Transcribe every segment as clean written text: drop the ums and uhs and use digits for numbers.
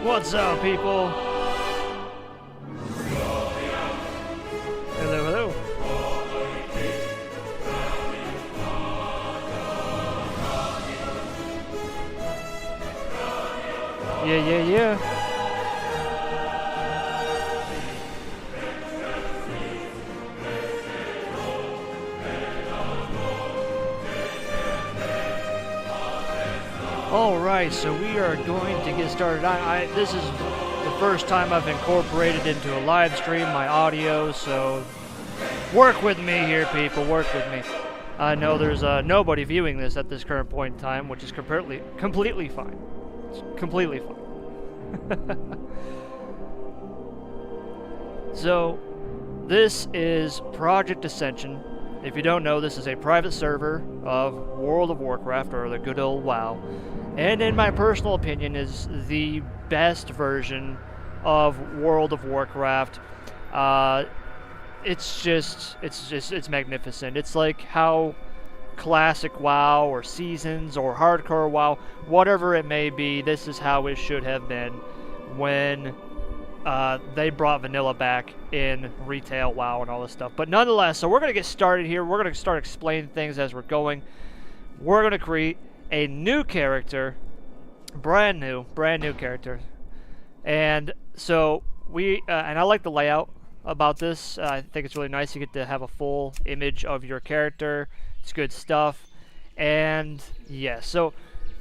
What's up, people? Hello, hello. Yeah. Alright, so we are going to get started. This is the first time I've incorporated into a live stream my audio, so work with me here, people, work with me. I know there's nobody viewing this at this current point in time, which is completely fine. It's completely fine. So, this is Project Ascension. If you don't know, this is a private server of World of Warcraft, or the good old WoW. And in my personal opinion, is the best version of World of Warcraft. It's magnificent. It's like how classic WoW or Seasons or hardcore WoW, whatever it may be, this is how it should have been when they brought vanilla back in retail WoW and all this stuff. But nonetheless, so we're going to get started here. We're going to start explaining things as we're going. We're going to create a new character, brand new character. And so and I like the layout about this. I think it's really nice. You get to have a full image of your character. It's good stuff. And yeah, so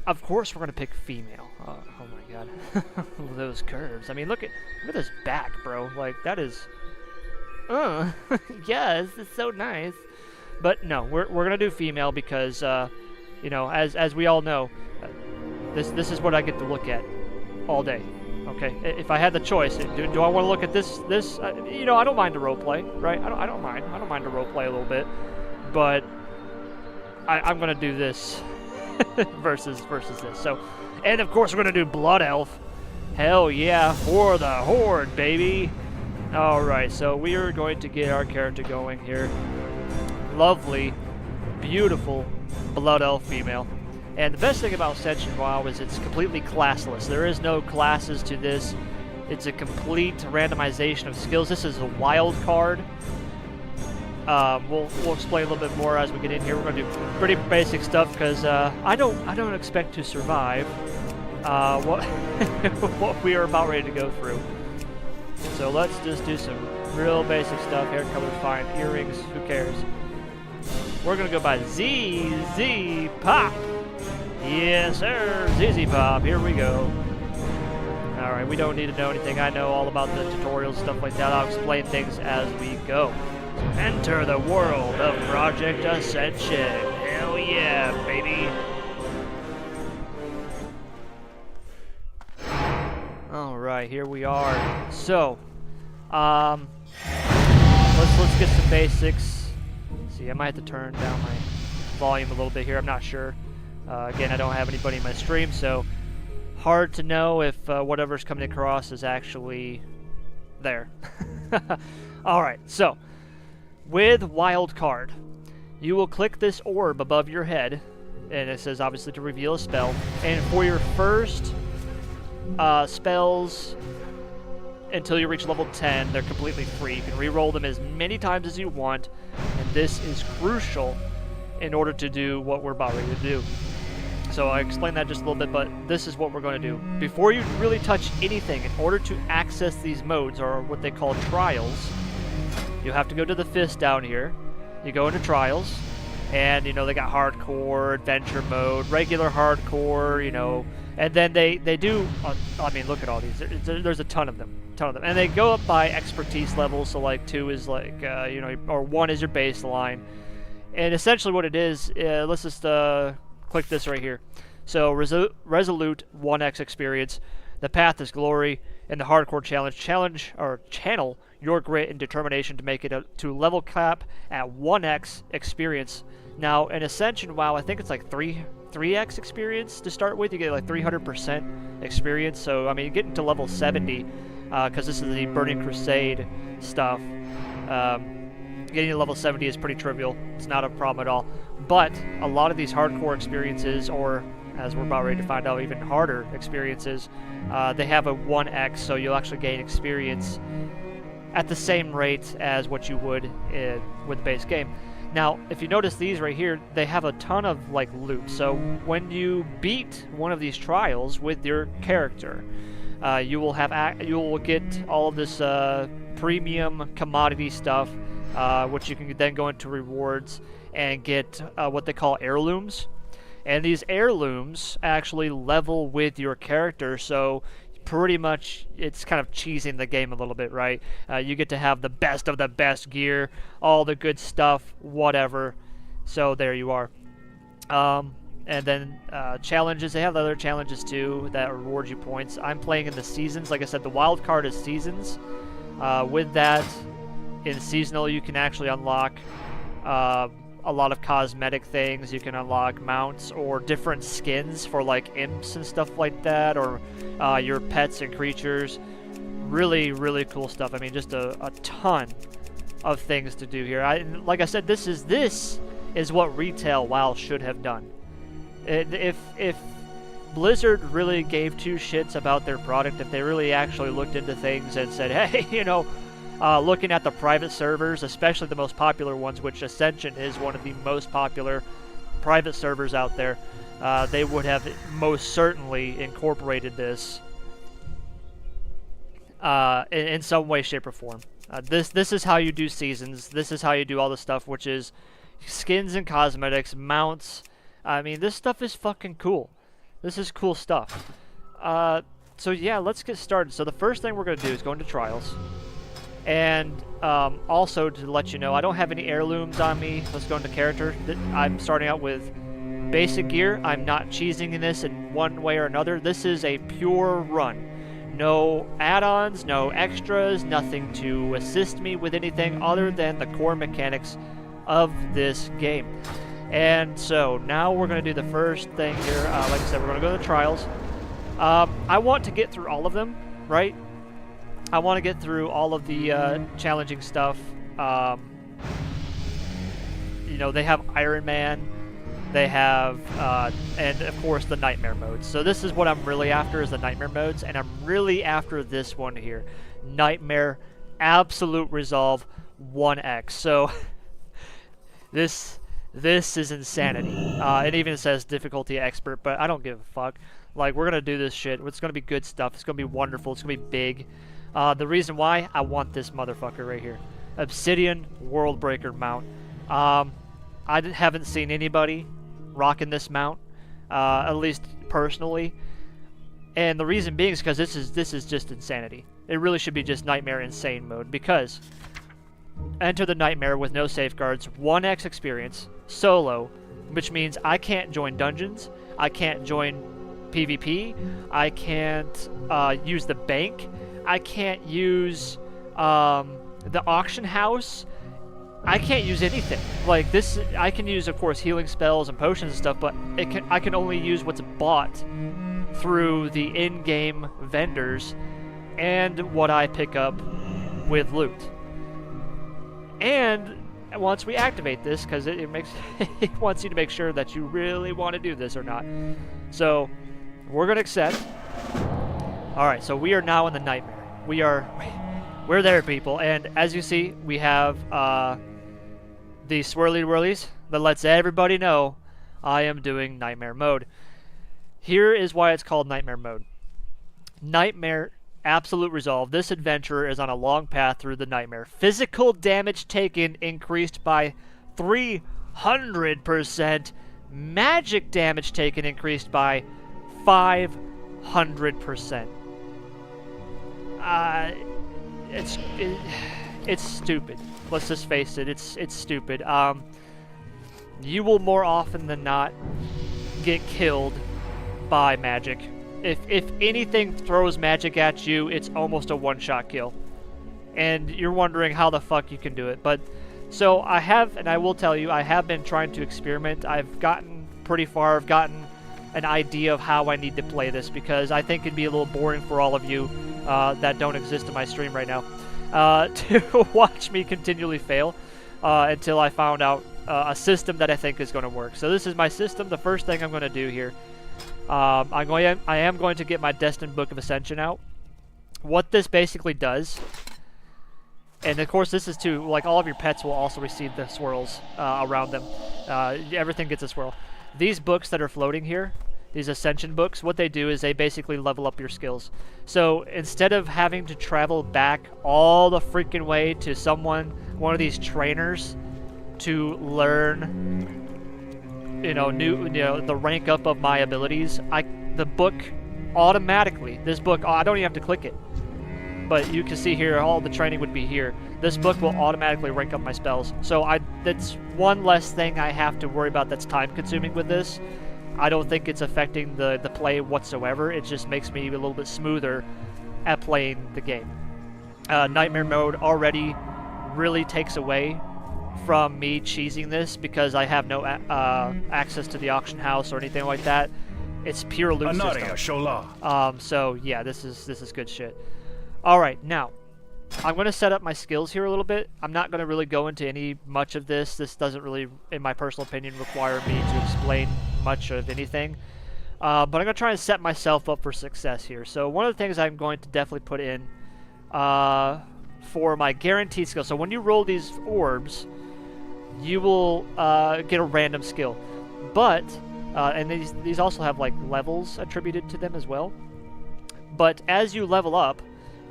of course we're going to pick female. Oh my god. Those curves. I mean, look at this back, bro. Like, that is yes, it's so nice. But no, we're going to do female because you know, as we all know, this is what I get to look at all day. Okay, if I had the choice, do I want to look at this? You know, I don't mind a roleplay, right? I don't mind a roleplay a little bit, but I'm gonna do this versus this. So, and of course we're gonna do Blood Elf. Hell yeah, for the Horde, baby! All right, so we are going to get our character going here. Lovely, beautiful Blood Elf female. And the best thing about Ascension WoW is it's completely classless. There is no classes to this. It's a complete randomization of skills. This is a wild card. We'll explain a little bit more as we get in here. We're going to do pretty basic stuff because I don't expect to survive what we are about ready to go through. So let's just do some real basic stuff. Hair color fine, earrings, who cares? We're going to go by ZZ Pop. Yes, sir. ZZ Pop. Here we go. Alright, we don't need to know anything. I know all about the tutorials, stuff like that. I'll explain things as we go. Enter the world of Project Ascension. Hell yeah, baby. Alright, here we are. So, let's get some basics. Let's see, I might have to turn down my volume a little bit here. I'm not sure. Again, I don't have anybody in my stream, so hard to know if whatever's coming across is actually there. Alright, so with Wild Card, you will click this orb above your head, and it says obviously to reveal a spell. And for your first spells until you reach level 10, they're completely free. You can re-roll them as many times as you want, and this is crucial in order to do what we're about ready to do. So I explained that just a little bit, but this is what we're going to do. Before you really touch anything, in order to access these modes, or what they call trials, you have to go to the fist down here. You go into trials, and you know they got hardcore, adventure mode, regular hardcore, you know, and then they do. I mean, look at all these. There's a ton of them, and they go up by expertise levels. So like 2 is like you know, or 1 is your baseline, and essentially what it is. Let's just click this right here. So resolute 1x experience. The path is glory, and the hardcore channel your grit and determination to make it to level cap at 1x experience. Now in Ascension WoW, I think it's like 3x experience to start with. You get like 300% experience. So I mean, you get into level 70 because this is the Burning Crusade stuff. Getting to level 70 is pretty trivial. It's not a problem at all. But a lot of these hardcore experiences, or as we're about ready to find out even harder experiences, they have a 1x, so you'll actually gain experience at the same rate as what you would with the base game. Now, if you notice these right here, they have a ton of like loot. So when you beat one of these trials with your character, you will get all of this premium commodity stuff, which you can then go into rewards and get what they call heirlooms. And these heirlooms actually level with your character, so pretty much it's kind of cheesing the game a little bit, right? You get to have the best of the best gear, all the good stuff, whatever. So there you are. And then challenges, they have other challenges too that reward you points. I'm playing in the seasons. Like I said, the wild card is seasons. With that, in seasonal you can actually unlock a lot of cosmetic things. You can unlock mounts or different skins for like imps and stuff like that, or your pets and creatures. Really, really cool stuff. I mean, just a ton of things to do here. Like I said, this is what retail WoW should have done. If Blizzard really gave two shits about their product, if they really actually looked into things and said, hey, you know, looking at the private servers, especially the most popular ones, which Ascension is one of the most popular private servers out there, they would have most certainly incorporated this in some way, shape, or form. This is how you do seasons. This is how you do all the stuff, which is skins and cosmetics, mounts. I mean, this stuff is fucking cool. This is cool stuff. So yeah, let's get started. So the first thing we're going to do is go into trials. And also to let you know, I don't have any heirlooms on me. Let's go into character. I'm starting out with basic gear. I'm not cheesing in this in one way or another. This is a pure run. No add-ons, no extras, nothing to assist me with anything other than the core mechanics of this game. And so now we're going to do the first thing here. Like I said, we're going to go to the trials. I want to get through all of them, right? I want to get through all of the challenging stuff. You know, they have Iron Man, they have, and of course the Nightmare modes. So this is what I'm really after, is the Nightmare modes, and I'm really after this one here. Nightmare Absolute Resolve 1x. So this is insanity. It even says difficulty expert, but I don't give a fuck. Like, we're going to do this shit. It's going to be good stuff. It's going to be wonderful. It's going to be big. The reason why, I want this motherfucker right here. Obsidian Worldbreaker mount. I haven't seen anybody rocking this mount, at least personally. And the reason being is because this is just insanity. It really should be just Nightmare Insane mode, because enter the Nightmare with no safeguards, 1x experience, solo, which means I can't join dungeons, I can't join PvP, I can't use the bank, I can't use the auction house, I can't use anything. Like this, I can use, of course, healing spells and potions and stuff, but I can only use what's bought through the in-game vendors and what I pick up with loot. And once we activate this, because it wants you to make sure that you really want to do this or not. So we're gonna accept. All right, so we are now in the Nightmare. We're there, people, and as you see, we have the swirly whirlies that lets everybody know I am doing Nightmare mode. Here is why it's called Nightmare mode. Nightmare Absolute Resolve. This adventurer is on a long path through the Nightmare. Physical damage taken increased by 300%. Magic damage taken increased by 500%. It's stupid. Let's just face it. It's stupid. You will more often than not get killed by magic. If anything throws magic at you, it's almost a one-shot kill. And you're wondering how the fuck you can do it. But so I have, and I will tell you, I have been trying to experiment. I've gotten pretty far. I've gotten an idea of how I need to play this, because I think it'd be a little boring for all of you that don't exist in my stream right now to watch me continually fail until I found out a system that I think is going to work. So this is my system. The first thing I'm going to do here I am going to get my Destined Book of Ascension out. What this basically does, and of course this is too, like all of your pets will also receive the swirls around them. Everything gets a swirl. These books that are floating here, these Ascension books, what they do is they basically level up your skills. So instead of having to travel back all the freaking way to one of these trainers to learn, the rank up of my abilities, the book automatically, this book, I don't even have to click it. But you can see here, all the training would be here. This book will automatically rank up my spells. So that's one less thing I have to worry about that's time consuming with this. I don't think it's affecting the play whatsoever. It just makes me a little bit smoother at playing the game. Nightmare mode already really takes away from me cheesing this because I have no access to the auction house or anything like that. It's pure loot system. So yeah, this is good shit. All right, now I'm going to set up my skills here a little bit. I'm not going to really go into much of this. This doesn't really, in my personal opinion, require me to explain much of anything. But I'm going to try and set myself up for success here. So one of the things I'm going to definitely put in for my guaranteed skill. So when you roll these orbs, you will get a random skill. But, and these also have like levels attributed to them as well. But as you level up,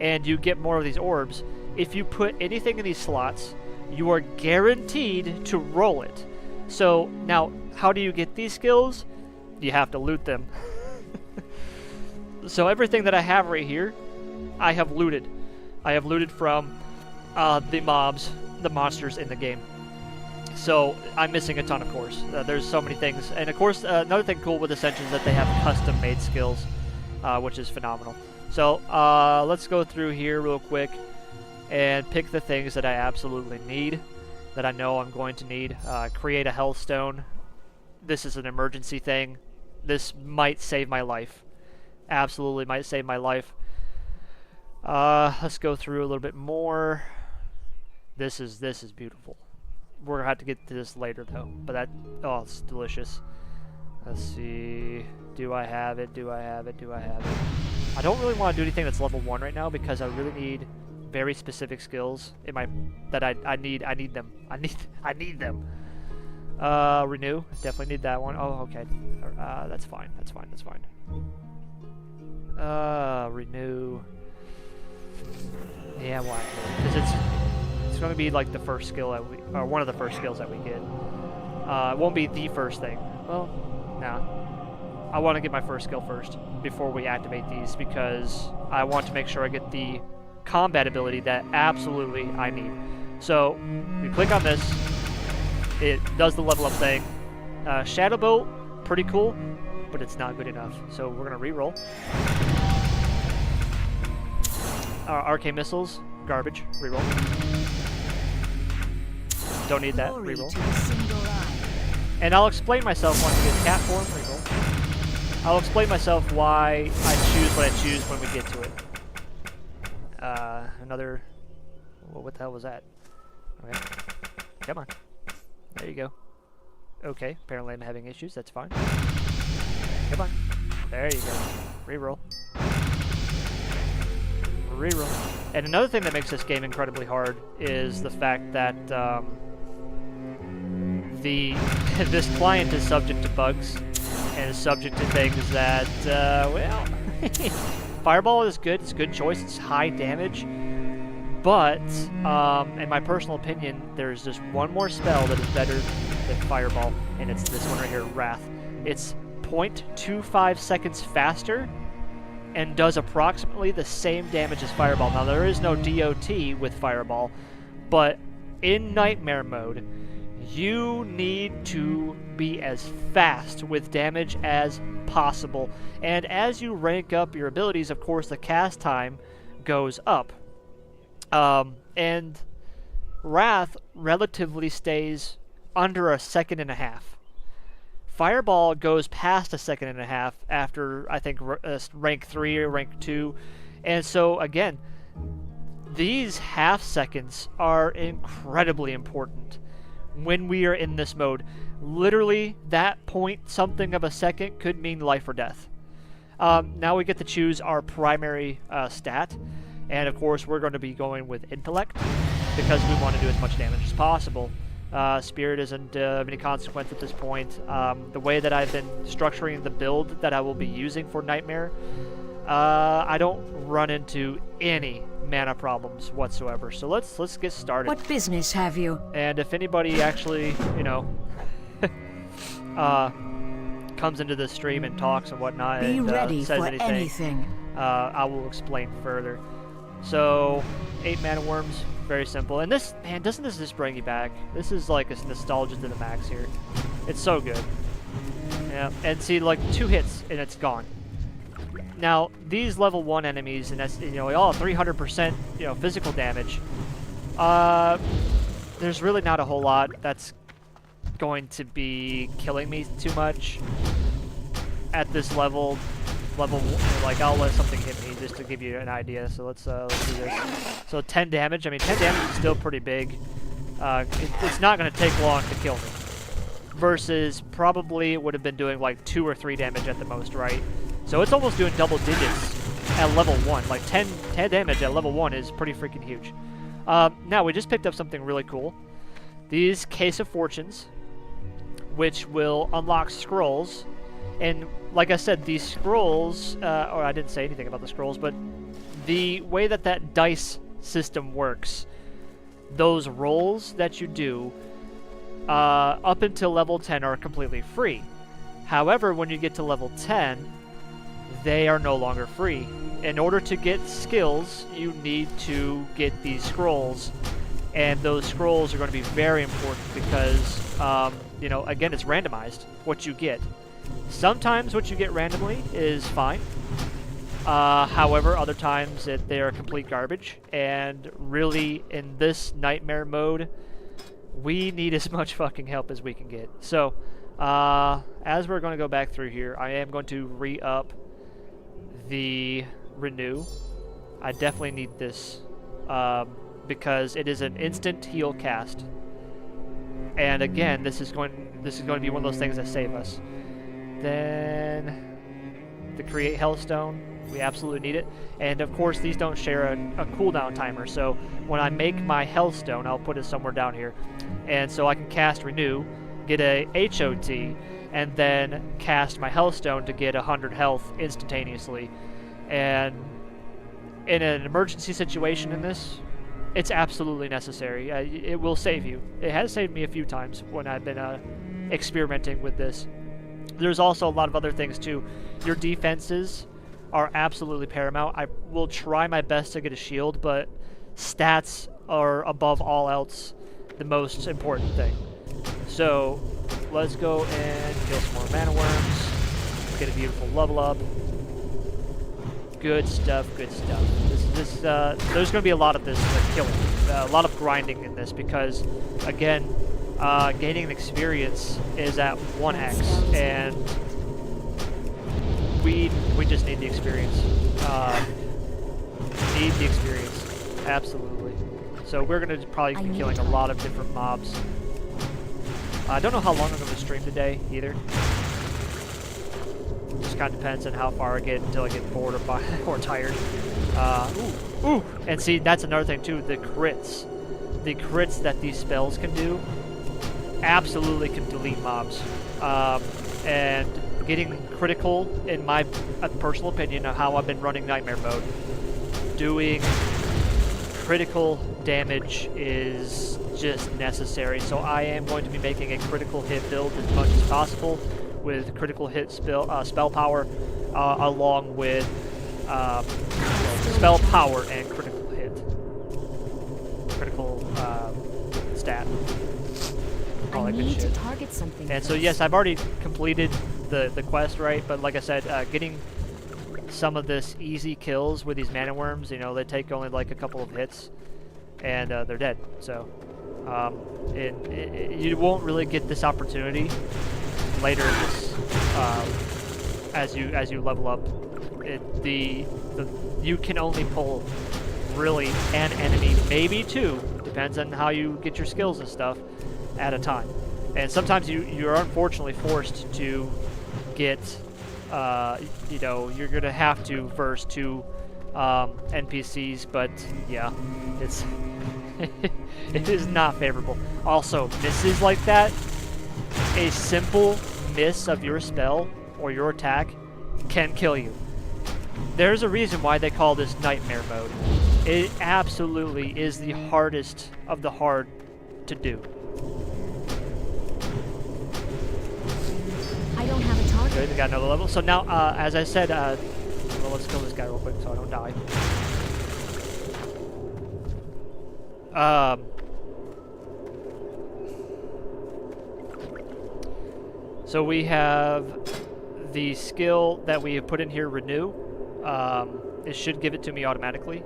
and you get more of these orbs, if you put anything in these slots, you are guaranteed to roll it. So now, how do you get these skills? You have to loot them. So everything that I have right here, I have looted. I have looted from the monsters in the game. So I'm missing a ton, of course. There's so many things. And of course, another thing cool with Ascension is that they have custom-made skills, which is phenomenal. So let's go through here real quick and pick the things that I absolutely need, that I know I'm going to need. Create a Hellstone. This is an emergency thing. This might save my life. Absolutely might save my life. Let's go through a little bit more. This is beautiful. We're gonna have to get to this later though. But it's delicious. Let's see. Do I have it? Do I have it? Do I have it? I don't really want to do anything that's level 1 right now because I really need very specific skills in I need them. I need them. Renew. Definitely need that one. Oh, okay. That's fine. That's fine. That's fine. Renew. Yeah, why? Because it's going to be like the first skill or one of the first skills that we get. It won't be the first thing. Well, nah. I want to get my first skill first before we activate these because I want to make sure I get the combat ability that absolutely I need. So we click on this, it does the level up thing. Shadow Bolt, pretty cool, but it's not good enough. So we're gonna re-roll. Arcane Missiles, garbage, re-roll. Don't need that, re-roll. And I'll explain myself once we get cat form, re-roll. I'll explain myself why I choose what I choose when we get to it. Another... Well, what the hell was that? Okay. Come on. There you go. Okay, apparently I'm having issues. That's fine. Come on. There you go. Reroll. Reroll. And another thing that makes this game incredibly hard is the fact that this client is subject to bugs. And is subject to things that, well, Fireball is good. It's a good choice. It's high damage. But, in my personal opinion, there's just one more spell that is better than Fireball, and it's this one right here, Wrath. It's 0.25 seconds faster and does approximately the same damage as Fireball. Now, there is no DOT with Fireball, but in Nightmare mode, you need to be as fast with damage as possible. And as you rank up your abilities, of course, the cast time goes up. And Wrath relatively stays under a second and a half. Fireball goes past a second and a half after, I think, rank 3 or rank 2. And so, again, these half seconds are incredibly important when we are in this mode. Literally, that point something of a second could mean life or death. Now we get to choose our primary stat, and of course we're going to be going with intellect because we want to do as much damage as possible. Spirit isn't of any consequence at this point. The way that I've been structuring the build that I will be using for Nightmare, I don't run into any mana problems whatsoever. So let's get started. What business have you? And if anybody actually, you know, comes into the stream and talks and whatnot Be and ready says for anything, I will explain further. So 8 mana worms, very simple. And this, man, doesn't this just bring you back? This is like a nostalgia to the max here. It's so good. Yeah, and see, like 2 hits and it's gone. Now these level 1 enemies, and that's, you know, we all have 300%, you know, physical damage. There's really not a whole lot that's going to be killing me too much at this level. Like, I'll let something hit me just to give you an idea. So let's do this. So 10 damage. I mean, 10 damage is still pretty big. It's not going to take long to kill me. Versus probably it would have been doing like 2 or 3 damage at the most, right? So it's almost doing double digits at level 1. Like 10 damage at level 1 is pretty freaking huge. Now we just picked up something really cool. These Case of Fortunes, which will unlock scrolls. And like I said, these scrolls, or I didn't say anything about the scrolls, but the way that that dice system works, those rolls that you do up until level 10 are completely free. However, when you get to level 10, they are no longer free. In order to get skills, you need to get these scrolls, and those scrolls are going to be very important because, you know, again, it's randomized what you get. Sometimes what you get randomly is fine. However, other times they are complete garbage, and really in this Nightmare mode, we need as much fucking help as we can get. So, as we're going to go back through here, I am going to re-up the Renew. I definitely need this because it is an instant heal cast, and again, this is going to be one of those things that save us. Then the Create Hellstone, we absolutely need it, and of course these don't share a cooldown timer. So when I make my Hellstone, I'll put it somewhere down here, and so I can cast Renew, get a HOT, and then cast my Hellstone to get 100 health instantaneously. And in an emergency situation in this, it's absolutely necessary. It will save you. It has saved me a few times when I've been experimenting with this. There's also a lot of other things too. Your defenses are absolutely paramount. I will try my best to get a shield, but stats are above all else the most important thing. So let's go and kill some more mana worms. Get a beautiful level up. Good stuff, good stuff. There's going to be a lot of this killing, a lot of grinding in this because, again, gaining an experience is at 1x, and we just need the experience. Need the experience, absolutely. So we're going to probably be killing a lot of different mobs. I don't know how long I'm going to stream today either. Just kind of depends on how far I get until I get bored or tired. Ooh! And see, that's another thing too. The crits that these spells can do absolutely can delete mobs. And getting critical, in my personal opinion, of how I've been running Nightmare mode, doing critical damage is just necessary. So I am going to be making a critical hit build as much as possible, with critical hit spell power, along with spell power and critical hit. Critical stat. All that good shit. Target something and so yes, I've already completed the quest, right? But like I said, getting some of this easy kills with these mana worms, you know, they take only like a couple of hits, and they're dead. So you won't really get this opportunity later in this, as you level up. You can only pull really an enemy, maybe two, Depends on how you get your skills and stuff at a time. And sometimes you're unfortunately forced to get, you know, you're going to have to verse 2 NPCs, but yeah, it's it is not favorable. Also, misses like that, a simple miss of your spell or your attack can kill you. There's a reason why they call this nightmare mode. It absolutely is the hardest of the hard to do. I don't have a target. Okay, they got another level. So now, as I said, well, let's kill this guy real quick so I don't die. So we have the skill that we have put in here, Renew. It should give it to me automatically,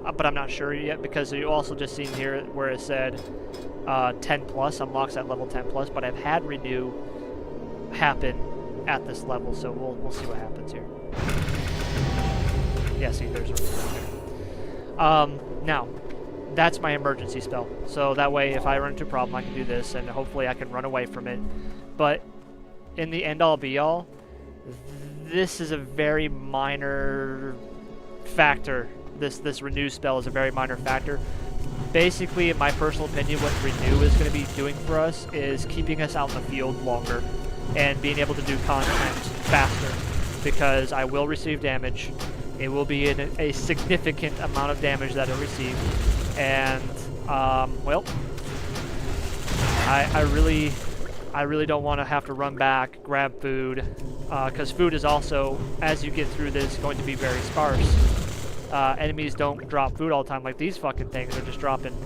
but I'm not sure yet because you also just seen here where it said 10 plus, unlocks at level 10 plus, but I've had Renew happen at this level, so we'll see what happens here. Yeah, see, there's a Renew there. Now, that's my emergency spell, so that way if I run into a problem I can do this and hopefully I can run away from it. But in the end all be all, this is a very minor factor. This Renew spell is a very minor factor. Basically, in my personal opinion, what Renew is going to be doing for us is keeping us out in the field longer and being able to do content faster, because I will receive damage. It will be in a significant amount of damage that I receive, and well, I really don't want to have to run back, grab food, because food is also, as you get through this, going to be very sparse. Enemies don't drop food all the time like these fucking things. They're just dropping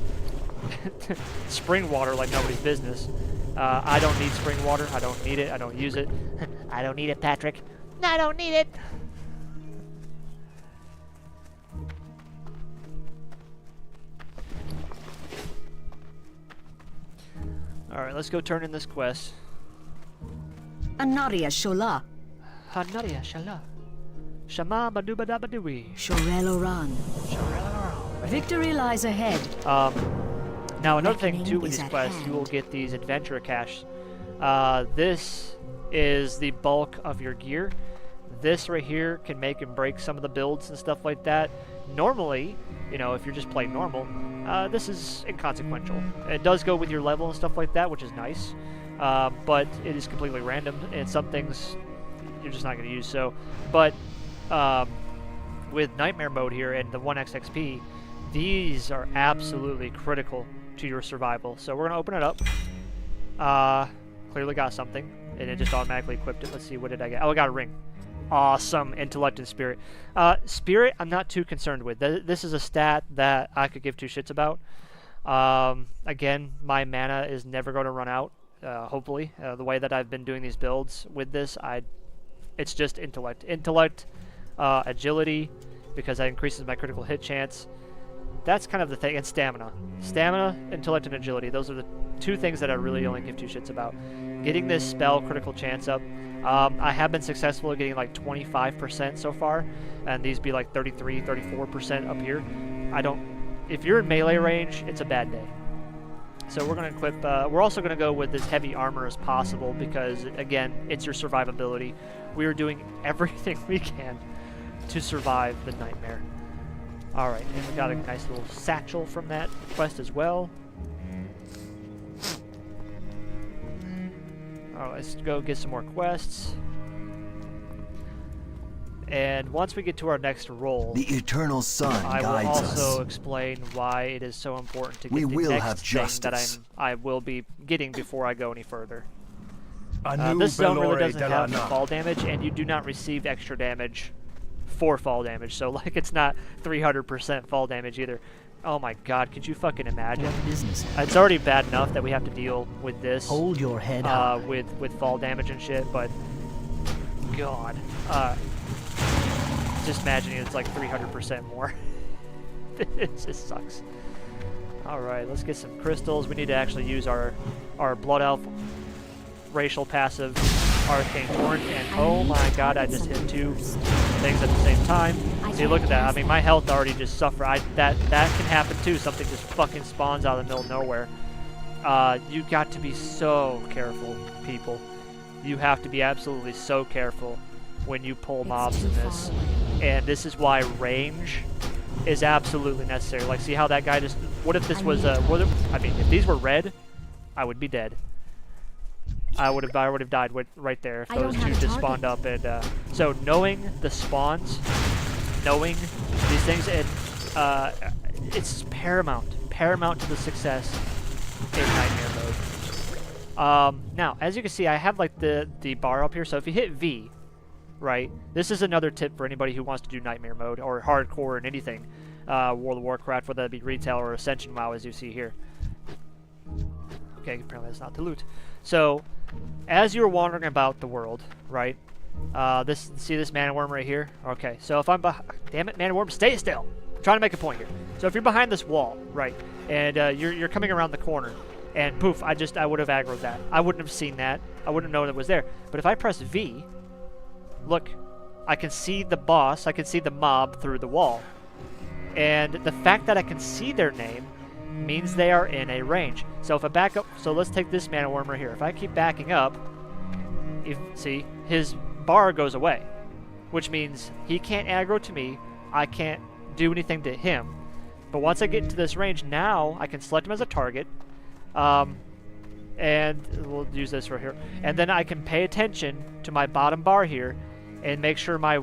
spring water like nobody's business. I don't need spring water. I don't need it. I don't use it. I don't need it, Patrick. I don't need it. Alright, let's go turn in this quest. Anaria Shola. Hanaria Shala. Shama Badubadabadui. Shorel Oran. Victory lies ahead. Now another thing Reckoning too with is these at quests, hand. you will get these adventure caches. This is the bulk of your gear. This right here can make and break some of the builds and stuff like that. Normally, you know, if you're just playing normal, this is inconsequential. It does go with your level and stuff like that, which is nice, but it is completely random, and some things you're just not going to use. So, but with Nightmare mode here and the 1x XP, these are absolutely critical to your survival. So we're going to open it up. Clearly got something, and it just automatically equipped it. Let's see, what did I get? Oh, I got a ring. Awesome. Intellect and Spirit. Spirit, I'm not too concerned with. This is a stat that I could give two shits about. Again, my mana is never going to run out, hopefully. The way that I've been doing these builds with this, it's just Intellect. Intellect, Agility, because that increases my critical hit chance. That's kind of the thing. And Stamina. Stamina, Intellect, and Agility. Those are the two things that I really only give two shits about. Getting this spell critical chance up. I have been successful at getting like 25% so far, and these be like 33, 34% up here. If you're in melee range, it's a bad day. So we're going to equip, we're also going to go with as heavy armor as possible because, again, it's your survivability. We are doing everything we can to survive the Nightmare. Alright, and we got a nice little satchel from that quest as well. Alright, let's go get some more quests. And once we get to our next role, the eternal sun I will guides also us. explain why it is so important to get We the will next have thing justice. that I will be getting before I go any further. Anu This zone really Belore doesn't have Delana. fall damage, and you do not receive extra damage for fall damage. So, like, it's not 300% fall damage either. Oh my god, could you fucking imagine? What business? It's already bad enough that we have to deal with this. Hold your head high. With fall damage and shit, but god, just imagining it's like 300% more. It just sucks. All right, let's get some crystals. We need to actually use our blood elf racial passive Arcane Torrent, and oh my god, I just hit 2 things at the same time. See, look at that. I mean, my health already just suffered. That can happen too. Something just fucking spawns out of the middle of nowhere. You got to be so careful, people. You have to be absolutely so careful when you pull mobs in this. And this is why range is absolutely necessary. Like, see how that guy just... What if this was... I mean, if these were red, I would be dead. I would have died right there if those two just spawned up. And so knowing the spawns, knowing these things, and it's paramount to the success in Nightmare mode. Now, as you can see, I have like the bar up here. So if you hit V, right, this is another tip for anybody who wants to do Nightmare mode or hardcore and anything, World of Warcraft, whether that be retail or Ascension WoW, as you see here. Okay, apparently that's not the loot. So, as you're wandering about the world, right? See this mana worm right here? Okay, so if I'm behind... Damn it, mana worm, stay still! I'm trying to make a point here. So if you're behind this wall, right, and you're coming around the corner, and poof, I would have aggroed that. I wouldn't have seen that. I wouldn't have known it was there. But if I press V, look, I can see the boss, I can see the mob through the wall. And the fact that I can see their name means they are in a range. So if I back up, so let's take this mana worm right here. If I keep backing up, see, his bar goes away, which means he can't aggro to me, I can't do anything to him. But once I get into this range, now I can select him as a target, and we'll use this right here, and then I can pay attention to my bottom bar here and make sure my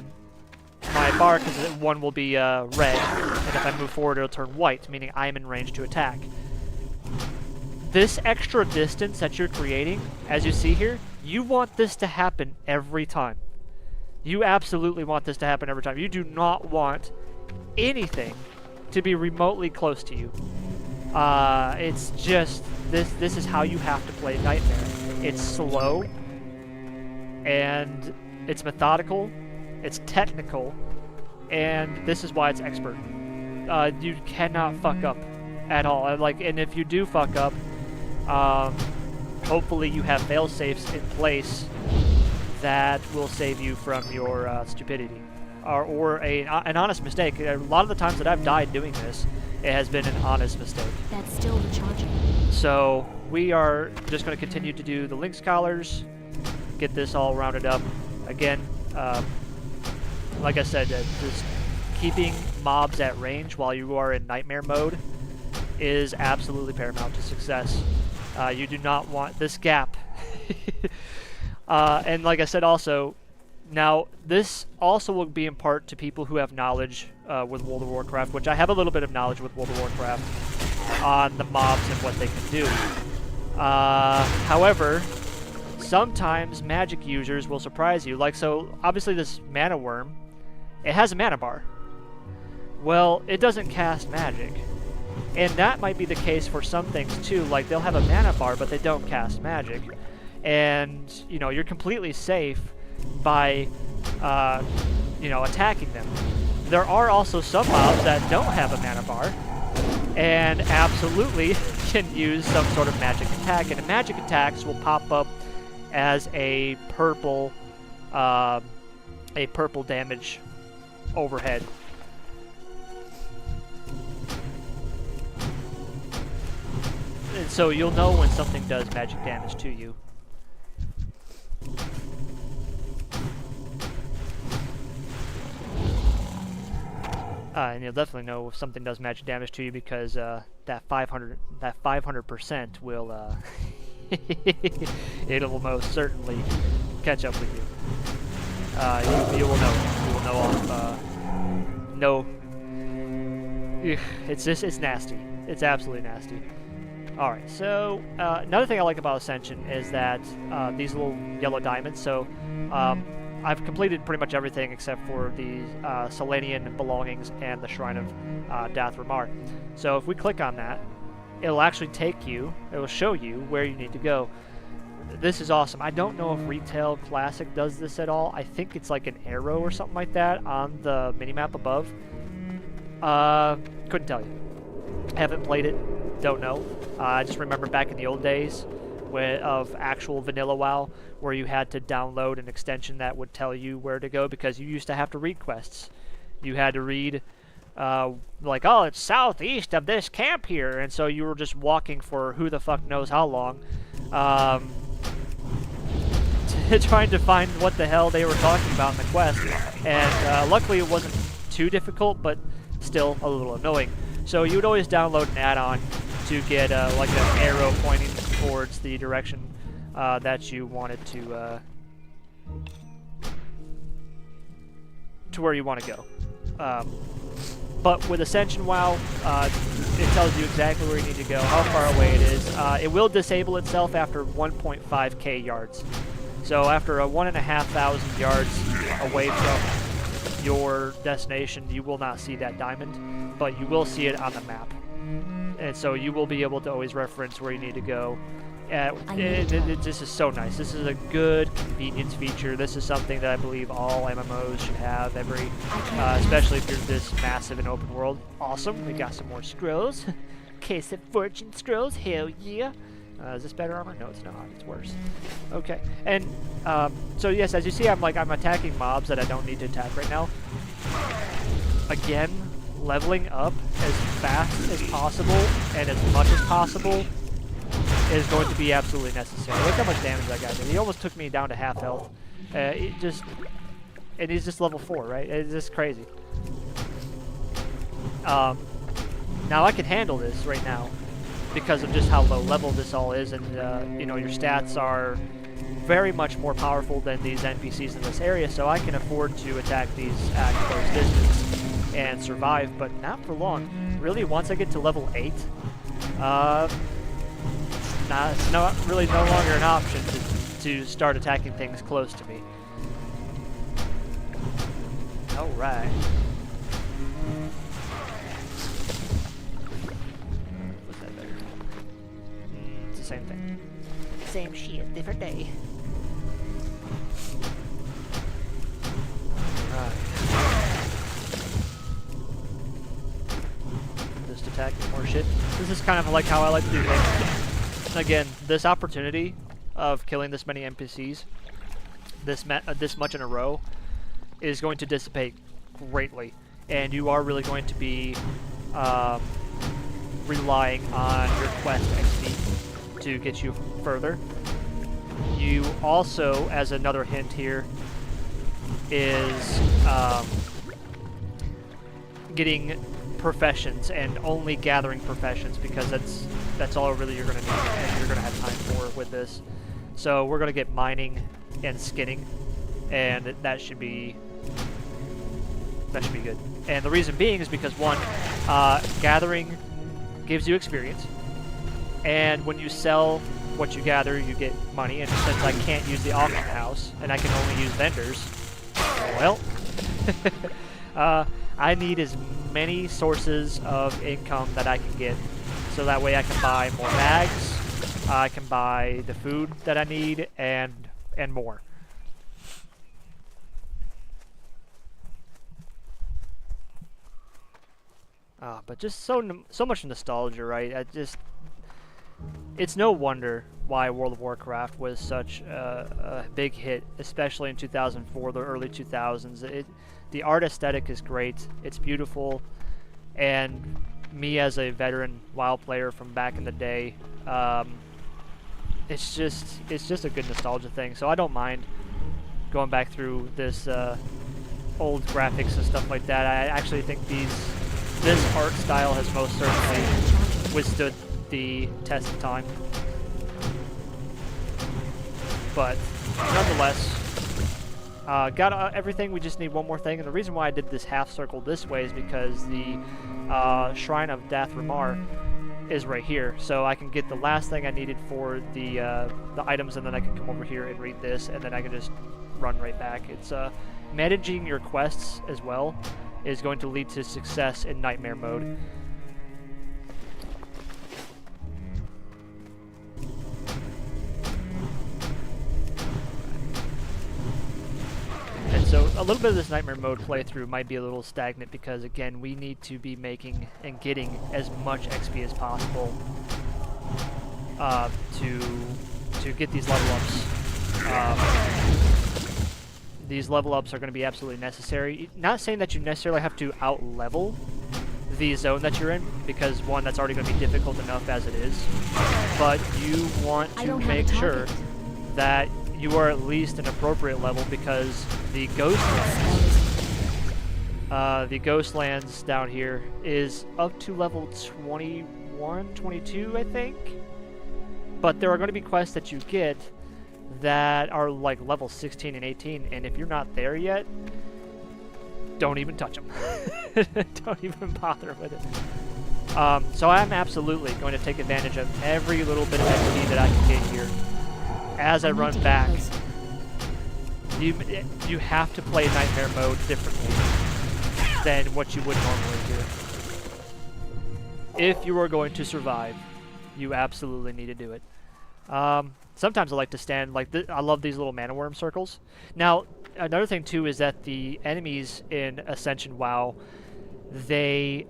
bar, because one will be red, and if I move forward it'll turn white, meaning I am in range to attack. This extra distance that you're creating, as you see here, you want this to happen every time. You absolutely want this to happen every time. You do not want anything to be remotely close to you. It's just, this is how you have to play Nightmare. It's slow, and it's methodical, it's technical, and this is why it's expert. You cannot fuck up at all. And if you do fuck up, hopefully you have fail-safes in place that will save you from your stupidity or an honest mistake. A lot of the times that I've died doing this, it has been an honest mistake. That's still recharging. So we are just going to continue to do the Link Scholars, get this all rounded up. Again, like I said, just keeping mobs at range while you are in Nightmare mode is absolutely paramount to success. You do not want this gap. And like I said also, now this also will be in part to people who have knowledge with World of Warcraft, which I have a little bit of knowledge with World of Warcraft on the mobs and what they can do. However, sometimes magic users will surprise you. Like, so obviously this mana worm, it has a mana bar. Well, it doesn't cast magic. And that might be the case for some things too. Like, they'll have a mana bar, but they don't cast magic. And, you know, you're completely safe by, you know, attacking them. There are also some mobs that don't have a mana bar and absolutely can use some sort of magic attack. And the magic attacks will pop up as a purple damage overhead. And so you'll know when something does magic damage to you. And you'll definitely know if something does magic damage to you because that 500% will it will most certainly catch up with you. You will know. You will know off. No. It's nasty. It's absolutely nasty. All right. So another thing I like about Ascension is that these little yellow diamonds. So I've completed pretty much everything except for the Selenian belongings and the Shrine of Dath Ramar. So if we click on that, it'll actually take you, it will show you where you need to go. This is awesome. I don't know if Retail Classic does this at all. I think it's like an arrow or something like that on the minimap above. Couldn't tell you. Haven't played it. Don't know. I just remember back in the old days of actual vanilla WoW, where you had to download an extension that would tell you where to go, because you used to have to read quests. You had to read, like, oh, it's southeast of this camp here, and so you were just walking for who the fuck knows how long, trying to find what the hell they were talking about in the quest. And luckily it wasn't too difficult, but still a little annoying. So you would always download an add-on to get like an arrow pointing towards the direction that you wanted to where you want to go. But with Ascension WoW, it tells you exactly where you need to go, how far away it is. It will disable itself after 1.5k yards. So after 1,500 yards away from your destination, you will not see that diamond, but you will see it on the map. And so you will be able to always reference where you need to go. This is so nice. This is a good convenience feature. This is something that I believe all MMOs should have, especially if you're this massive and open world. Awesome. We got some more scrolls. Case of Fortune scrolls. Hell yeah. Is this better armor? No, it's not. It's worse. Okay. And so yes, as you see, I'm attacking mobs that I don't need to attack right now. Again, leveling up as fast as possible and as much as possible is going to be absolutely necessary. Look how much damage that guy did. He almost took me down to half health. And he's just level 4, right? It's just crazy. Now I can handle this right now because of just how low level this all is, and you know, your stats are very much more powerful than these NPCs in this area, so I can afford to attack these at close distance and survive, but not for long. Really, once I get to level 8, it's not really no longer an option to start attacking things close to me. Alright. What's that better? It's the same thing. Same shit, different day. Alright. Just attacking more shit. This is kind of like how I like to do things. Again, this opportunity of killing this many NPCs, this much in a row, is going to dissipate greatly, and you are really going to be relying on your quest XP to get you further. You also, as another hint here, is getting professions and only gathering professions, because that's all really you're going to need and you're going to have time for with this. So we're going to get mining and skinning, and that should be good. And the reason being is because, one, gathering gives you experience, and when you sell what you gather, you get money. And since I can't use the auction house and I can only use vendors, well, I need as many sources of income that I can get, so that way I can buy more bags, I can buy the food that I need, and more. But just so much nostalgia, right? It's no wonder why World of Warcraft was such a big hit, especially in 2004, the early 2000s. The art aesthetic is great, it's beautiful, and me as a veteran WoW player from back in the day, it's just a good nostalgia thing. So I don't mind going back through this old graphics and stuff like that. I actually think this art style has most certainly withstood the test of time. But nonetheless, got everything. We just need one more thing, and the reason why I did this half circle this way is because the Shrine of Dath Ramar is right here, so I can get the last thing I needed for the items, and then I can come over here and read this, and then I can just run right back. It's managing your quests as well is going to lead to success in Nightmare mode. And so a little bit of this Nightmare mode playthrough might be a little stagnant because, again, we need to be making and getting as much XP as possible to to get these level ups. These level ups are going to be absolutely necessary. Not saying that you necessarily have to out-level the zone that you're in, because one, that's already going to be difficult enough as it is, but you want to make sure that you are at least an appropriate level, because the ghost lands down here is up to level 21, 22, I think. But there are going to be quests that you get that are like level 16 and 18, and if you're not there yet, don't even touch them. Don't even bother with it. So I'm absolutely going to take advantage of every little bit of XP that I can get here. As I run back, you have to play Nightmare mode differently than what you would normally do. If you are going to survive, you absolutely need to do it. Sometimes I like to stand like this. I love these little mana worm circles. Now, another thing too is that the enemies in Ascension WoW, they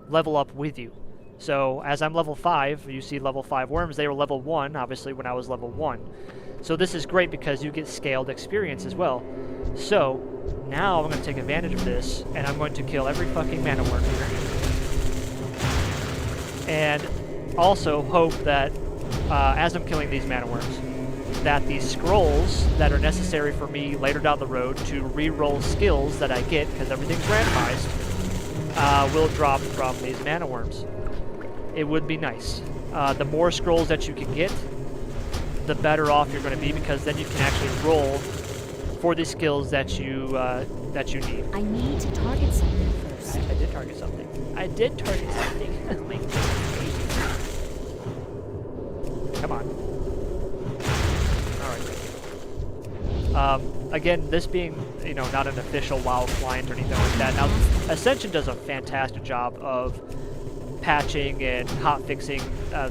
level up with you. So as I'm level 5, you see level 5 worms, they were level 1, obviously, when I was level 1. So this is great because you get scaled experience as well. So now I'm going to take advantage of this, and I'm going to kill every fucking mana worm here. And also hope that as I'm killing these mana worms, that these scrolls that are necessary for me later down the road to re-roll skills that I get, because everything's randomized, will drop from these mana worms. It would be nice. The more scrolls that you can get, the better off you're going to be, because then you can actually roll for the skills that you need. I need to target something first. I did target something. I did target something. Come on. All right. Again, this being, you know, not an official WoW client or anything like that. Now, Ascension does a fantastic job of patching and hotfixing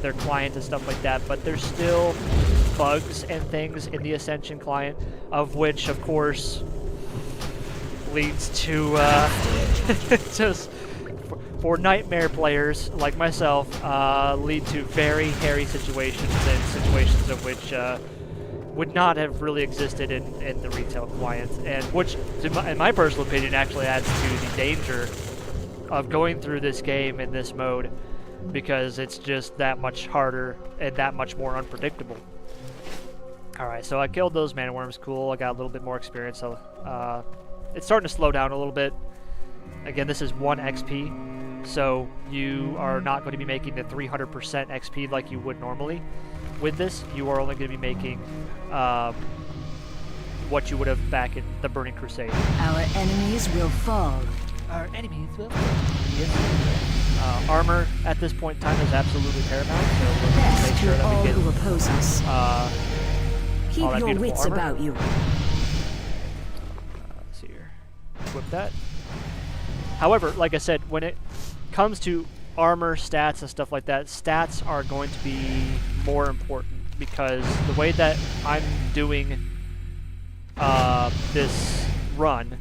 their client and stuff like that, but there's still bugs and things in the Ascension client, of which, of course, leads to just for Nightmare players like myself, lead to very hairy situations, and situations of which would not have really existed in the retail client, and which, in my personal opinion, actually adds to the danger of going through this game in this mode, because it's just that much harder and that much more unpredictable. Alright, so I killed those mana worms, cool, I got a little bit more experience, so it's starting to slow down a little bit. Again, this is 1 XP, so you are not going to be making the 300% XP like you would normally. With this, you are only going to be making what you would have back in the Burning Crusade. Our enemies will fall. Our enemies will fall. Yes. Armor at this point in time is absolutely paramount, so we're going to make sure that we get who oppose us. Keep your wits armor about you. Let's see here. Equip that. However, like I said, when it comes to armor, stats, and stuff like that, stats are going to be more important, because the way that I'm doing this run,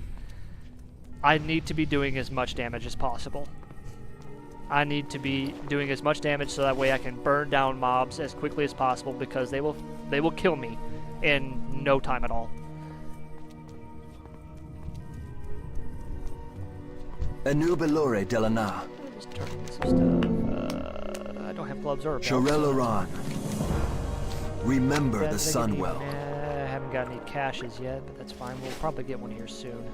I need to be doing as much damage as possible. I need to be doing as much damage so that way I can burn down mobs as quickly as possible, because they will kill me in no time at all. Enubilore Delana. Just targeting some stuff. I don't have gloves or a belt. Shorelaran. Remember the sun sun well. I haven't got any caches yet, but that's fine. We'll probably get one here soon.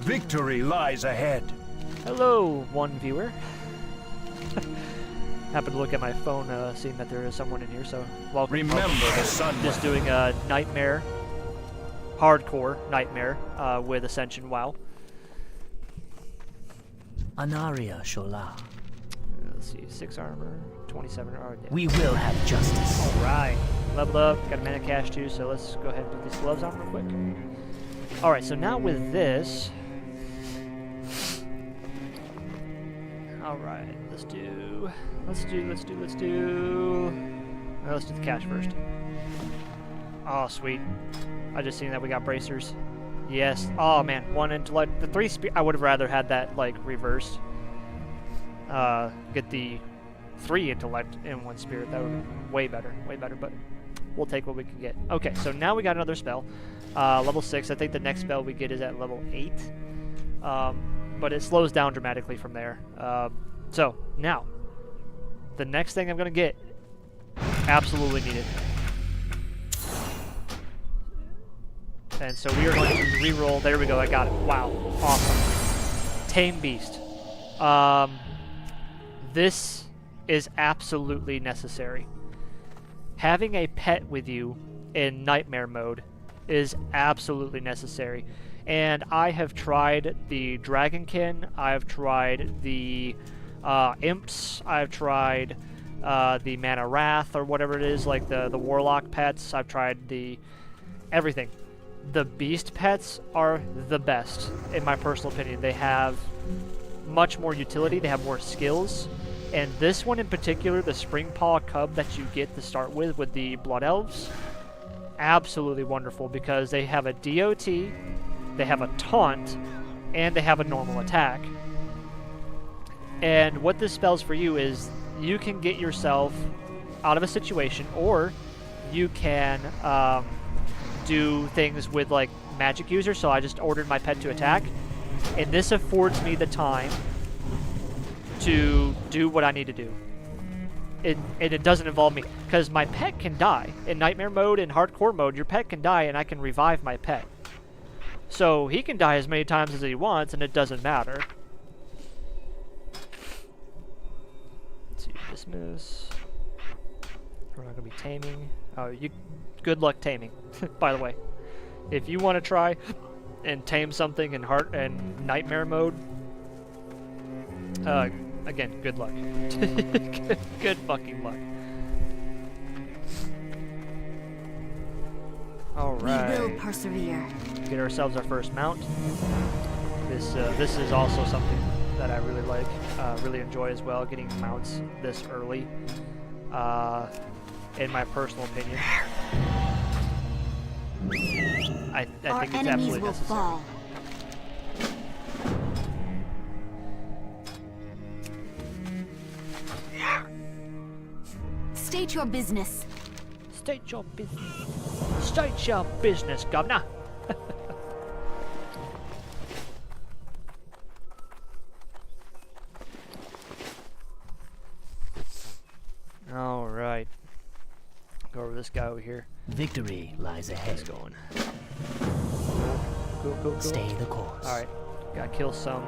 Victory lies ahead. Hello, one viewer. Happened to look at my phone, seeing that there is someone in here, so welcome. Remember the sun Just well. doing a Nightmare, hardcore Nightmare, with Ascension WoW. Anaria Shola. Let's see, 6 armor, 27 armor. We will have justice. Alright, leveled up, got a mana cache too, so let's go ahead and put these gloves on real quick. Alright, so now with this... Alright, let's do the cache first. Oh, sweet. I just seen that we got bracers. Yes. Oh, man. 1 intellect. The 3 spear. I would have rather had that, like, reversed. Get the 3 intellect and 1 spirit. That would be way better, but we'll take what we can get. Okay, so now we got another spell. Level 6. I think the next spell we get is at level 8. But it slows down dramatically from there. So, now, the next thing I'm going to get, absolutely needed. And so we are going to reroll. There we go, I got it. Wow, awesome. Tame Beast. This is absolutely necessary. Having a pet with you in Nightmare mode is absolutely necessary. And I have tried the Dragonkin, I've tried the Imps, I've tried the Mana Wrath or whatever it is, like the Warlock pets, I've tried the everything. The Beast pets are the best, in my personal opinion. They have much more utility, they have more skills, and this one in particular, the Springpaw Cub that you get to start with the Blood Elves, absolutely wonderful because they have a DOT, they have a taunt, and they have a normal attack. And what this spells for you is you can get yourself out of a situation, or you can do things with like magic user. So I just ordered my pet to attack, and this affords me the time to do what I need to do. And it doesn't involve me, because my pet can die. In Nightmare mode, in Hardcore mode, your pet can die and I can revive my pet. So he can die as many times as he wants and it doesn't matter. Let's see, dismiss. We're not going to be taming. Oh, good luck taming, by the way. If you want to try and tame something in Nightmare mode, again, good luck. good fucking luck. Alright. We will persevere. Get ourselves our first mount. This is also something that I really like, really enjoy as well, getting mounts this early, in my personal opinion. I think it's absolutely necessary. Fall. State your business. State your business. State your business, governor. All right. Go over this guy over here. Victory lies ahead. He's going. Go. Stay the course. All right. Gotta kill some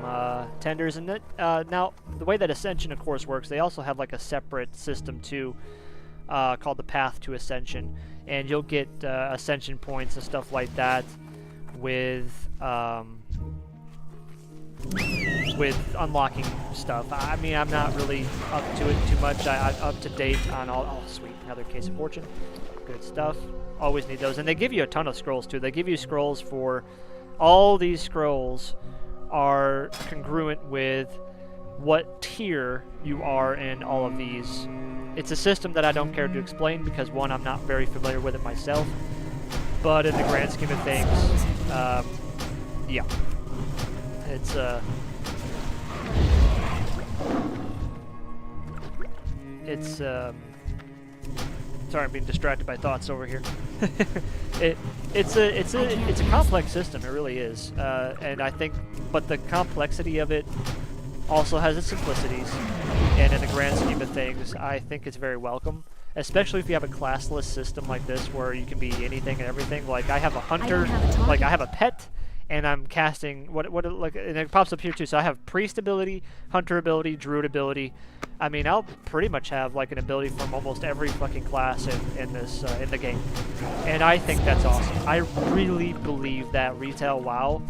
tenders. And now, the way that Ascension, of course, works, they also have like a separate system too, called the Path to Ascension, and you'll get Ascension points and stuff like that with unlocking stuff. I mean, I'm not really up to it too much. I'm up to date on all. Oh, sweet, another Case of Fortune. Good stuff. Always need those, and they give you a ton of scrolls too. They give you scrolls for all these scrolls are congruent with what tier you are in all of these. It's a system that I don't care to explain because, one, I'm not very familiar with it myself, but in the grand scheme of things, yeah, it's sorry, I'm being distracted by thoughts over here. It's a complex system. It really is, and I think, but the complexity of it also has its simplicities. And in the grand scheme of things, I think it's very welcome, especially if you have a classless system like this, where you can be anything and everything. Like I have a hunter, like I have a pet, and I'm casting what like, and it pops up here too. So I have priest ability, hunter ability, druid ability. I mean, I'll pretty much have like an ability from almost every fucking class in this in the game, and I think that's awesome. I really believe that Retail WoW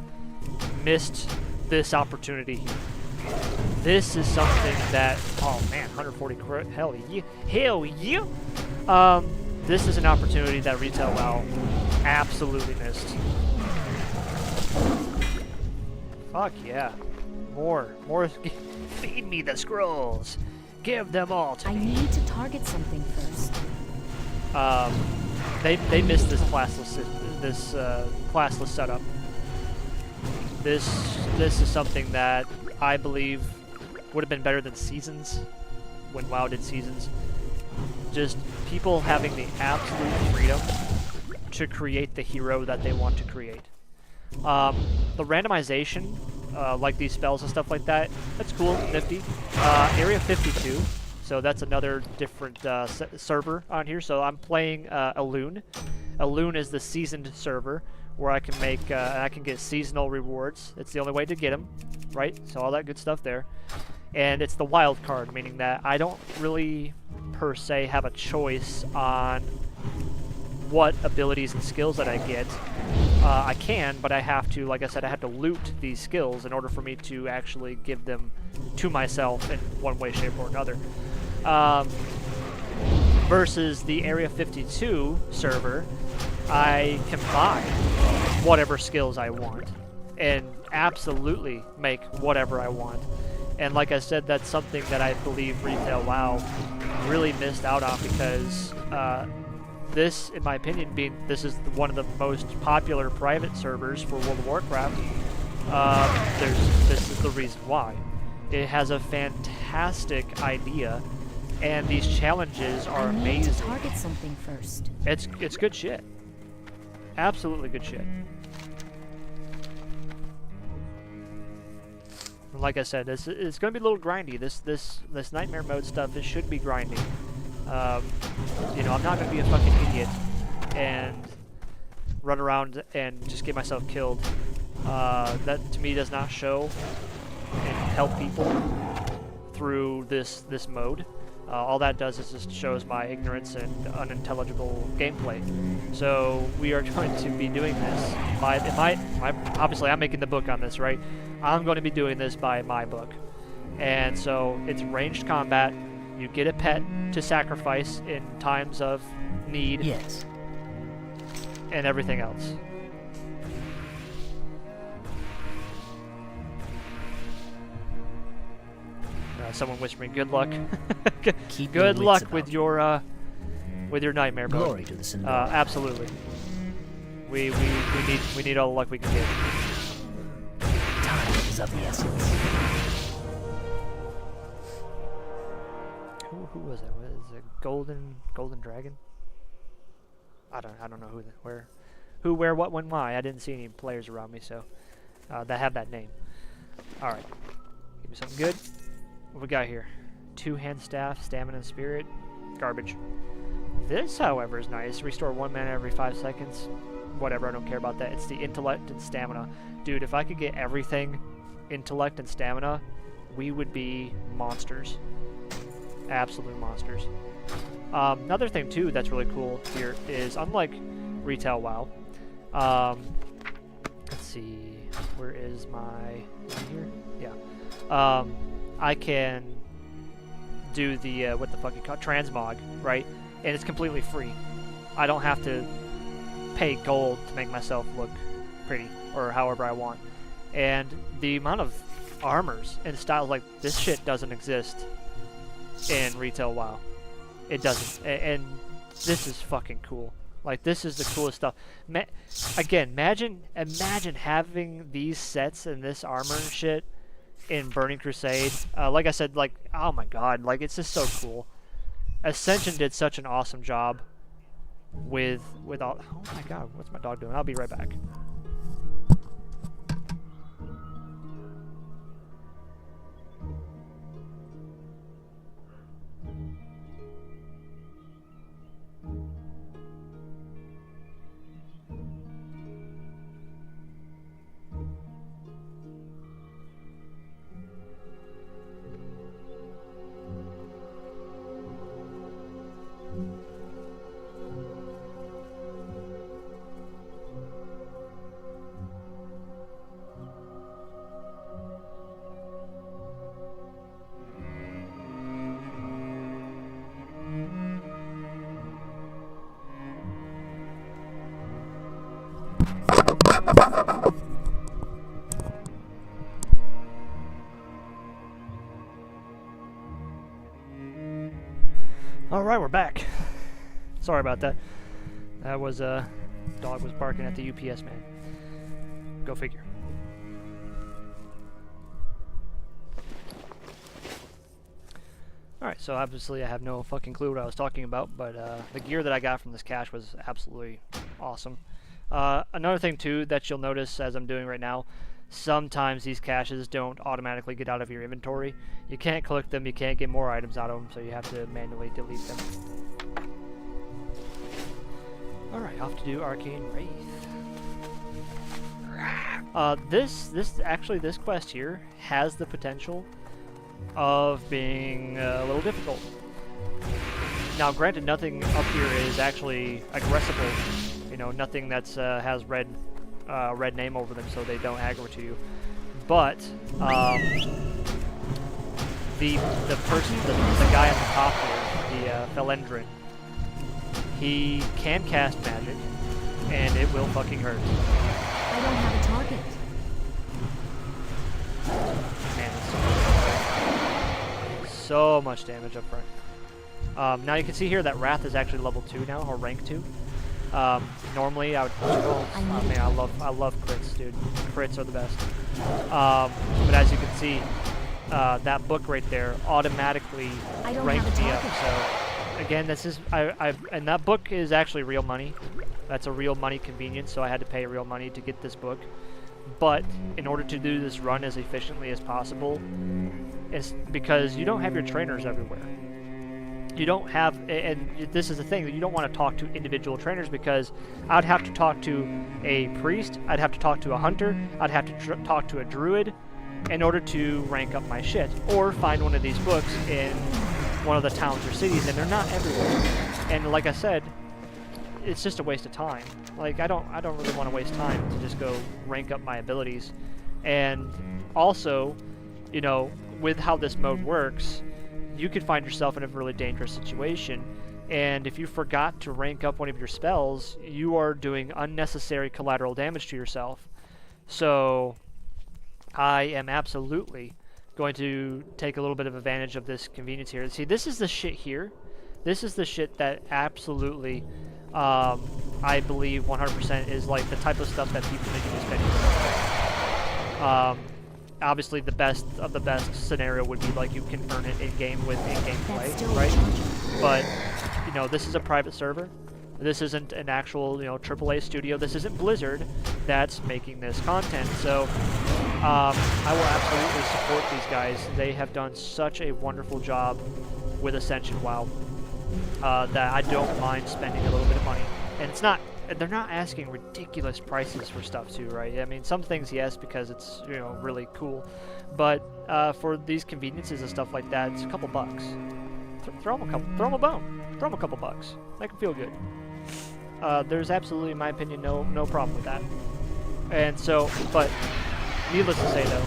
missed this opportunity here. This is something that, oh man, 140 crit, hell yeah. This is an opportunity that Retail WoW absolutely missed. Fuck yeah. More, feed me the scrolls. Give them all to me. I need to target something first. They missed this classless classless setup. This is something that I believe would have been better than Seasons when WoW did seasons. Just people having the absolute freedom to create the hero that they want to create. The randomization, like these spells and stuff like that, that's cool, nifty. Area 52, so that's another different server on here. So I'm playing Elune. Elune is the seasoned server where I can make, I can get seasonal rewards. It's the only way to get them, right? So all that good stuff there. And it's the wild card, meaning that I don't really, per se, have a choice on what abilities and skills that I get. I can, but I have to, like I said, I have to loot these skills in order for me to actually give them to myself in one way, shape, or another. Versus the Area 52 server, I can buy whatever skills I want and absolutely make whatever I want. And like I said, that's something that I believe Retail WoW really missed out on, because this, in my opinion, this is one of the most popular private servers for World of Warcraft. This is the reason why. It has a fantastic idea, and these challenges are amazing. To target something first. It's good shit. Absolutely good shit. And like I said, it's going to be a little grindy. This nightmare mode stuff, it should be grinding. You know, I'm not going to be a fucking idiot and run around and just get myself killed. That to me does not show and help people through this mode. All that does is just shows my ignorance and unintelligible gameplay. So we are going to be doing this obviously I'm making the book on this, right? I'm going to be doing this by my book. And so it's ranged combat. You get a pet to sacrifice in times of need. Yes. And everything else. Someone whispering, "Good luck." Keep Good your luck wits with about your nightmare book. Glory to the Syndicate. Absolutely. We need all the luck we can get. Time is of the essence. Who was that? Was it Golden Dragon? I don't know who, where, what, when, why. I didn't see any players around me, so that have that name. All right, give me something good. What we got here? 2-hand staff, stamina and spirit, garbage. This, however, is nice. Restore 1 mana every 5 seconds. Whatever, I don't care about that. It's the intellect and stamina. Dude, if I could get everything intellect and stamina, we would be monsters. Absolute monsters. Another thing, too, that's really cool here is, unlike Retail WoW, let's see, where is my, here? Yeah. I can do the, what the fuck you call it, transmog, right? And it's completely free. I don't have to pay gold to make myself look pretty, or however I want. And the amount of armors and styles, like, this shit doesn't exist in Retail WoW. It doesn't. And this is fucking cool. Like, this is the coolest stuff. Again, imagine having these sets and this armor and shit in Burning Crusade. Like I said, like, oh my god, like, it's just so cool. Ascension did such an awesome job with all. Oh my god, what's my dog doing? I'll be right back. Alright, we're back. Sorry about that. That was, dog was barking at the UPS man. Go figure. Alright, so obviously I have no fucking clue what I was talking about, but the gear that I got from this cache was absolutely awesome. Another thing too that you'll notice as I'm doing right now, sometimes these caches don't automatically get out of your inventory. You can't collect them, you can't get more items out of them, so you have to manually delete them. Alright, off to do Arcane Wraith. This quest here has the potential of being a little difficult. Now, granted, nothing up here is actually aggressible. You know, nothing that's has red name over them, so they don't aggro to you. But the guy at the top here, the Felendrin, he can cast magic, and it will fucking hurt. I don't have a target. Man, it's so much damage up front. Now you can see here that Wrath is actually level 2 now, or rank 2. Normally I would. Oh man, I love crits, dude. Crits are the best. But as you can see, that book right there automatically ranked me up. So again, this is and that book is actually real money. That's a real money convenience, so I had to pay real money to get this book. But in order to do this run as efficiently as possible, it's because you don't have your trainers everywhere. You don't have, and this is the thing, that you don't want to talk to individual trainers, because I'd have to talk to a priest, I'd have to talk to a hunter, I'd have to talk to a druid in order to rank up my shit, or find one of these books in one of the towns or cities, and they're not everywhere. And like I said, it's just a waste of time. Like, I don't really want to waste time to just go rank up my abilities. And also, you know, with how this mode works, you could find yourself in a really dangerous situation, and if you forgot to rank up one of your spells, you are doing unnecessary collateral damage to yourself. So I am absolutely going to take a little bit of advantage of this convenience here. See, this is the shit here. This is the shit that absolutely, I believe 100% is like the type of stuff that people need to be spending. Obviously, the best of the best scenario would be like you can earn it in-game with in-game play, right? But, you know, this is a private server. This isn't an actual, you know, AAA studio. This isn't Blizzard that's making this content. So, I will absolutely support these guys. They have done such a wonderful job with Ascension WoW that I don't mind spending a little bit of money. And it's not, they're not asking ridiculous prices for stuff too, right? I mean, some things, yes, because it's, you know, really cool. But for these conveniences and stuff like that, it's a couple bucks. Throw them a bone. Throw them a couple bucks. Make them feel good. There's absolutely, in my opinion, no problem with that. And so, but needless to say though,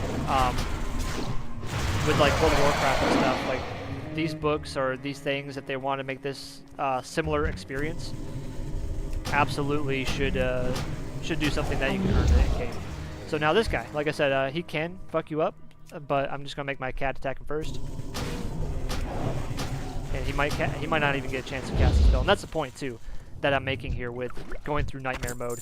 with like World of Warcraft and stuff, like these books or these things, if they want to make this similar experience, absolutely should do something that you can earn in game. So now this guy, like I said, he can fuck you up, but I'm just gonna make my cat attack him first, and he might not even get a chance to cast a spell. And that's the point too that I'm making here with going through Nightmare mode.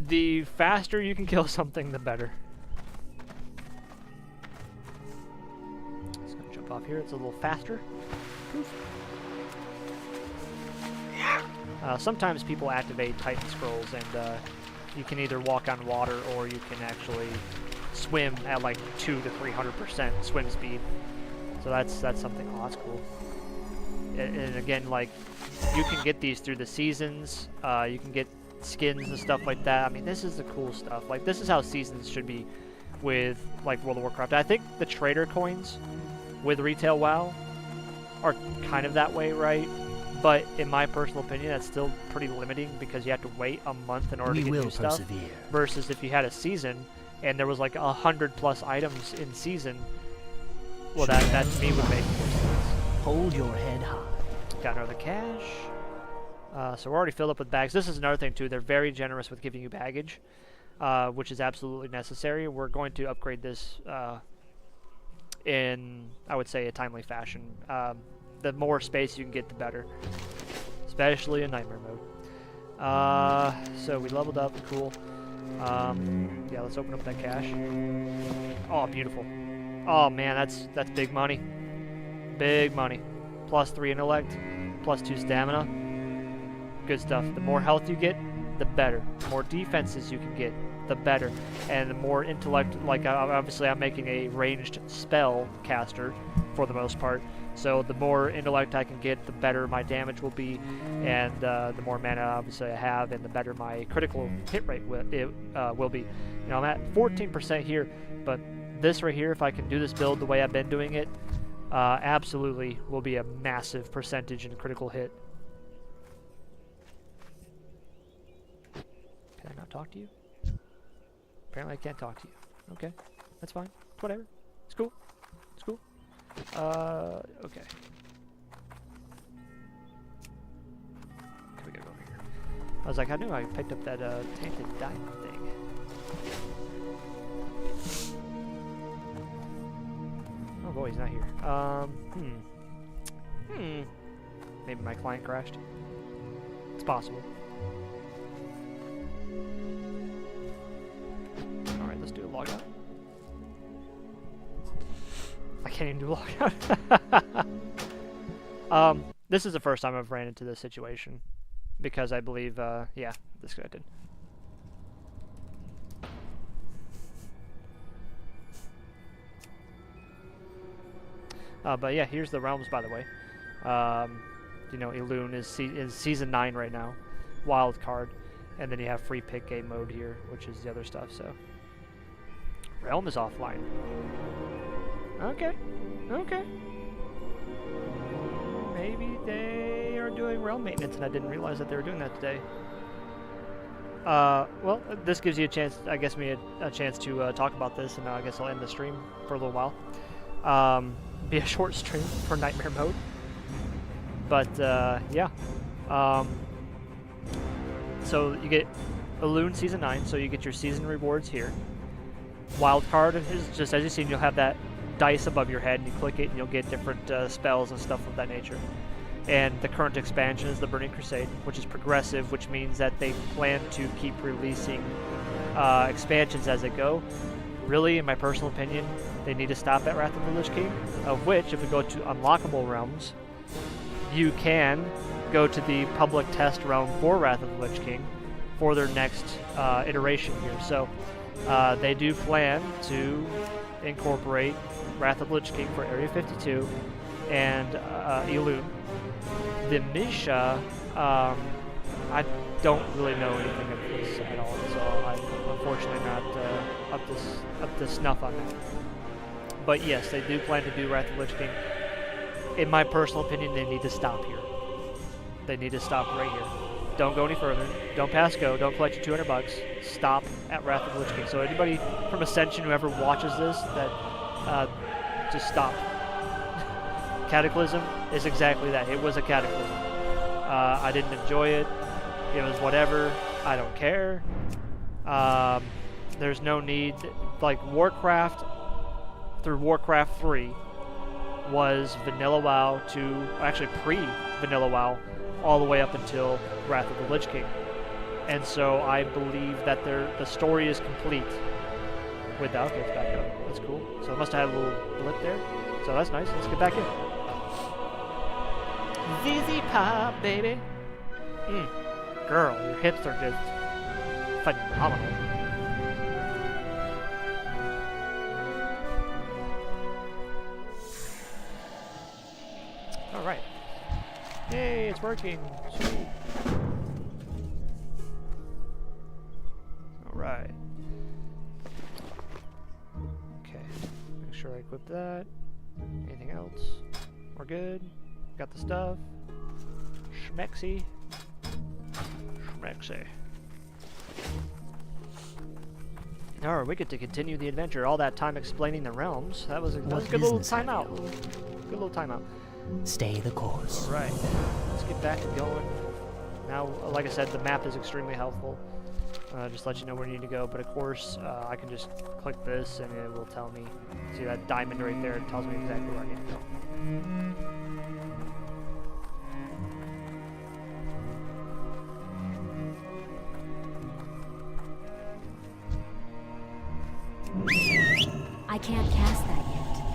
The faster you can kill something, the better. Just gonna jump off here. It's a little faster. Poof. Sometimes people activate Titan Scrolls, and you can either walk on water or you can actually swim at like 200 to 300% swim speed. So that's something. Oh, that's cool. And again, like, you can get these through the seasons. You can get skins and stuff like that. I mean, this is the cool stuff. Like, this is how seasons should be with like World of Warcraft. I think the trader coins with retail WoW are kind of that way, right? But in my personal opinion, that's still pretty limiting because you have to wait a month in order to get new stuff. Versus if you had a season and there was like 100+ items in season, well, that to me would make more sense. Hold your head high. Got another cache. So we're already filled up with bags. This is another thing too. They're very generous with giving you baggage, which is absolutely necessary. We're going to upgrade this in, I would say, a timely fashion. The more space you can get, the better, especially in Nightmare mode. So we leveled up, cool. Yeah, let's open up that cache. Oh, beautiful. Oh man, that's big money. Big money. +3 intellect, +2 stamina. Good stuff. The more health you get, the better. The more defenses you can get, the better. And the more intellect, like obviously I'm making a ranged spell caster for the most part. So the more intellect I can get, the better my damage will be, and the more mana obviously I have, and the better my critical hit rate will be. You know, I'm at 14% here, but this right here, if I can do this build the way I've been doing it, absolutely will be a massive percentage in critical hit. Can I not talk to you? Apparently I can't talk to you. Okay, that's fine. Whatever. It's cool. It's cool. Okay. We gotta go over here. I was like, I knew I picked up that tainted diamond thing. Oh boy, he's not here. Maybe my client crashed. It's possible. Alright, let's do a logout. I can't even do a logout. This is the first time I've ran into this situation. Because I believe, yeah, this guy did. But yeah, here's the realms, by the way. You know, Elune is season 9 right now, wild card, and then you have free pick game mode here, which is the other stuff. So, realm is offline. Okay, okay. Maybe they are doing realm maintenance, and I didn't realize that they were doing that today. Well, this gives you a chance, I guess, a chance to talk about this, and I guess I'll end the stream for a little while. Be a short stream for Nightmare mode. But, yeah. So you get Elune Season 9, so you get your season rewards here. Wildcard is just, as you've seen, you'll have that dice above your head, and you click it, and you'll get different spells and stuff of that nature. And the current expansion is the Burning Crusade, which is progressive, which means that they plan to keep releasing expansions as they go. Really, in my personal opinion, they need to stop at Wrath of the Lich King, of which, if we go to unlockable realms, you can go to the public test realm for Wrath of the Lich King for their next iteration here. So they do plan to incorporate Wrath of the Lich King for Area 52 and Elune. The Misha, I don't really know anything of this at all, so I'm unfortunately not up to snuff on that. But yes, they do plan to do Wrath of the Lich King. In my personal opinion, they need to stop here. They need to stop right here. Don't go any further. Don't pass go. Don't collect your 200 bucks. Stop at Wrath of the Lich King. So anybody from Ascension who ever watches this, that just stop. Cataclysm is exactly that. It was a cataclysm. I didn't enjoy it. It was whatever. I don't care. There's no need. Like Warcraft through Warcraft 3 was Vanilla WoW to actually pre-Vanilla WoW all the way up until Wrath of the Lich King. And so I believe that the story is complete with that. Okay, it's back up. That's cool. So it must have had a little blip there. So that's nice. Let's get back in. ZZ Pop, baby. Girl, your hips are just phenomenal. All right. Hey, it's working. Sweet. All right. Okay. Make sure I equip that. Anything else? We're good. Got the stuff. Schmexy. Schmexy. Alright, we get to continue the adventure. All that time explaining the realms. That was a good little timeout. Good little timeout. Stay the course. Alright. Let's get back to going. Now, like I said, the map is extremely helpful. Just let you know where you need to go. But of course, I can just click this and it will tell me. See that diamond right there? It tells me exactly where I need to go. I can't cast that yet.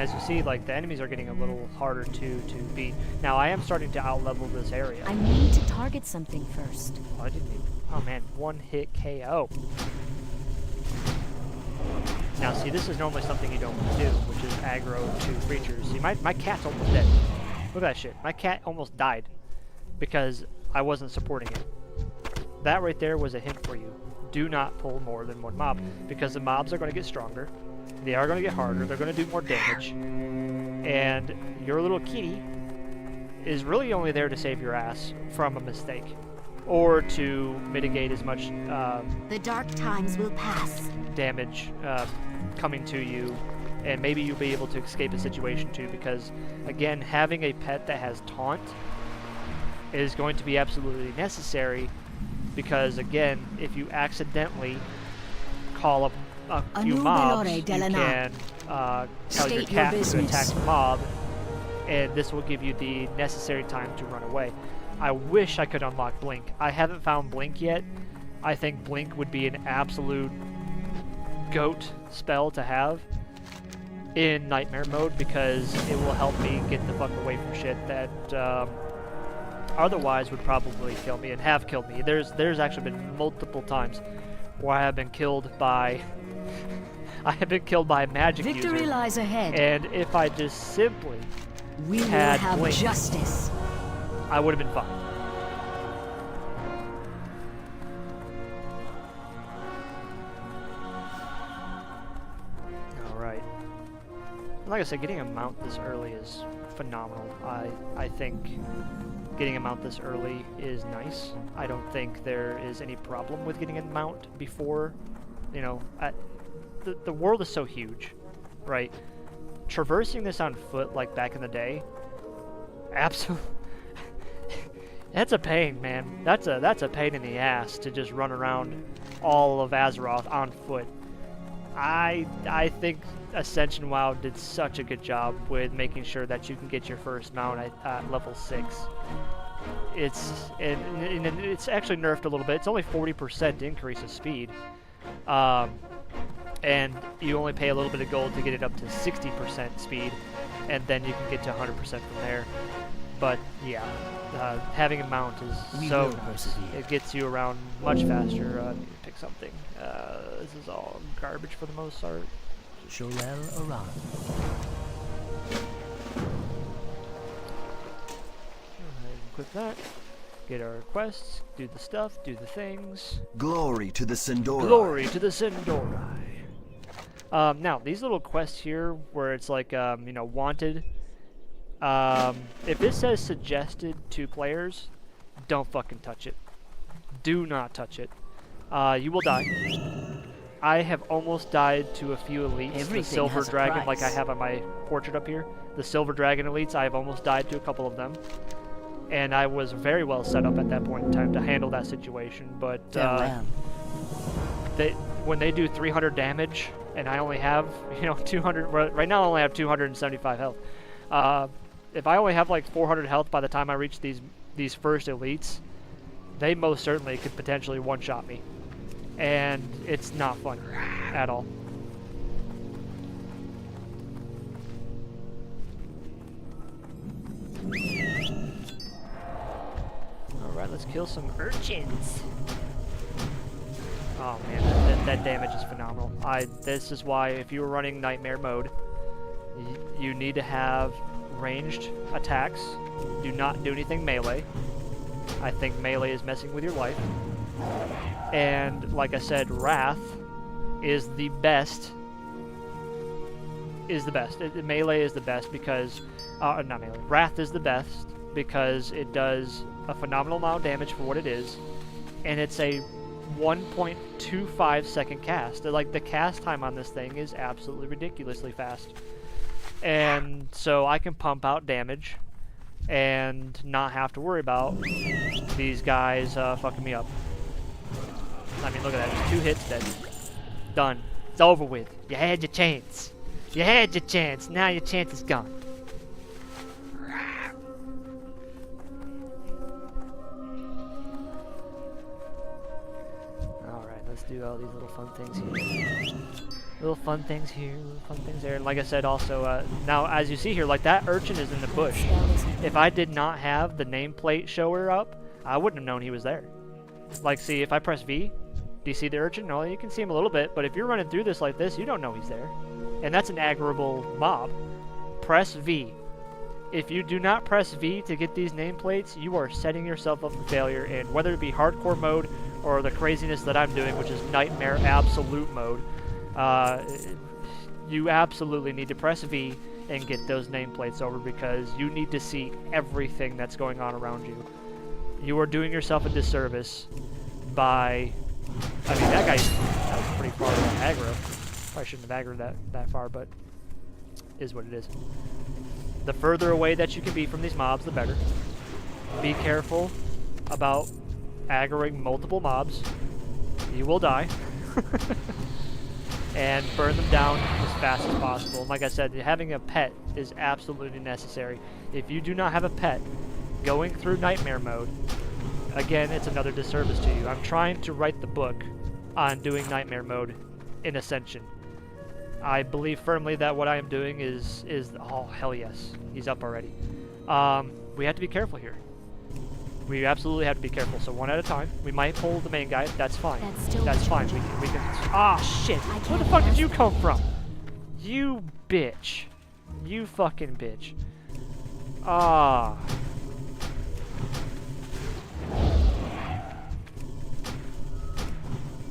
as you see, like, the enemies are getting a little harder to beat. Now, I am starting to out-level this area. I need to target something first. Oh, I didn't even... Oh, man. One-hit KO. Now, see, this is normally something you don't want to do, which is aggro to creatures. See, my cat's almost dead. Look at that shit. My cat almost died because I wasn't supporting it. That right there was a hint for you. Do not pull more than one mob, because the mobs are going to get stronger. They are going to get harder. They're going to do more damage. And your little kitty is really only there to save your ass from a mistake, or to mitigate as much The dark times will pass. damage coming to you, and maybe you'll be able to escape a situation too, because again, having a pet that has taunt is going to be absolutely necessary, because again, if you accidentally call up a few mobs, you can tell your cat to attack the mob, and this will give you the necessary time to run away. I wish I could unlock Blink. I haven't found Blink yet. I think Blink would be an absolute GOAT spell to have in Nightmare mode, because it will help me get the fuck away from shit that otherwise would probably kill me, and have killed me. There's actually been multiple times where I have been killed by I have been killed by a magic Victory user, lies ahead. and if I just simply We will had have Blink, justice. I would have been fine. Alright. Like I said, getting a mount this early is phenomenal. I think getting a mount this early is nice. I don't think there is any problem with getting a mount before, you know, the world is so huge, right? Traversing this on foot like back in the day, absolutely, that's a pain, man. That's a pain in the ass to just run around all of Azeroth on foot. I think Ascension WoW did such a good job with making sure that you can get your first mount at level 6. It's actually nerfed a little bit. It's only 40% increase of speed. And you only pay a little bit of gold to get it up to 60% speed, and then you can get to 100% from there. But yeah, having a mount is so nice. It gets you around much faster. I need to pick something. This is all garbage for the most part. Sholel Aran. Click that. Get our quests. Do the stuff. Do the things. Glory to the Sindori. Glory to the Sindori. Now, these little quests here, where it's like, you know, wanted. If this says suggested to players, don't fucking touch it. Do not touch it. You will die. I have almost died to a few elites. Everything the Silver has a Dragon, like I price. have on my portrait up here. The Silver Dragon elites, I have almost died to a couple of them. And I was very well set up at that point in time to handle that situation. But when they do 300 damage, and I only have, you know, 200. Right now, I only have 275 health. If I only have like 400 health by the time I reach these first elites, they most certainly could potentially one-shot me, and it's not fun at all. All right, let's kill some urchins. Oh man, that damage is phenomenal. This is why, if you were running Nightmare mode, you need to have ranged attacks. Do not do anything melee. I think melee is messing with your life. And like I said, Wrath is the best. Melee is the best because, not melee. Wrath is the best because it does a phenomenal amount of damage for what it is, and it's a 1.25 second cast. Like, the cast time on this thing is absolutely ridiculously fast. And so I can pump out damage and not have to worry about these guys fucking me up. I mean, look at that. Just 2 hits, dead. Done. It's over with. You had your chance. You had your chance. Now your chance is gone. Alright, let's do all these little fun things here. Little fun things here, little fun things there. And like I said, also, now as you see here, like that urchin is in the bush. If I did not have the nameplate shower up, I wouldn't have known he was there. Like, see, if I press V, do you see the urchin? No, you can see him a little bit, but if you're running through this like this, you don't know he's there. And that's an aggroable mob. Press V. If you do not press V to get these nameplates, you are setting yourself up for failure, and whether it be hardcore mode or the craziness that I'm doing, which is Nightmare Absolute mode, you absolutely need to press V and get those nameplates over, because you need to see everything that's going on around you. You are doing yourself a disservice by... I mean, that was pretty far to aggro. Probably shouldn't have aggroed that far, but is what it is. The further away that you can be from these mobs, the better. Be careful about aggroing multiple mobs. You will die. And burn them down as fast as possible. And like I said, having a pet is absolutely necessary. If you do not have a pet, going through Nightmare mode, again, it's another disservice to you. I'm trying to write the book on doing Nightmare mode in Ascension. I believe firmly that what I am doing is oh, hell yes. He's up already. We have to be careful here. We absolutely have to be careful. So one at a time. We might pull the main guy. That's fine. That's fine. We can. Ah, shit. Where the fuck did you come from? You bitch. You fucking bitch. Ah.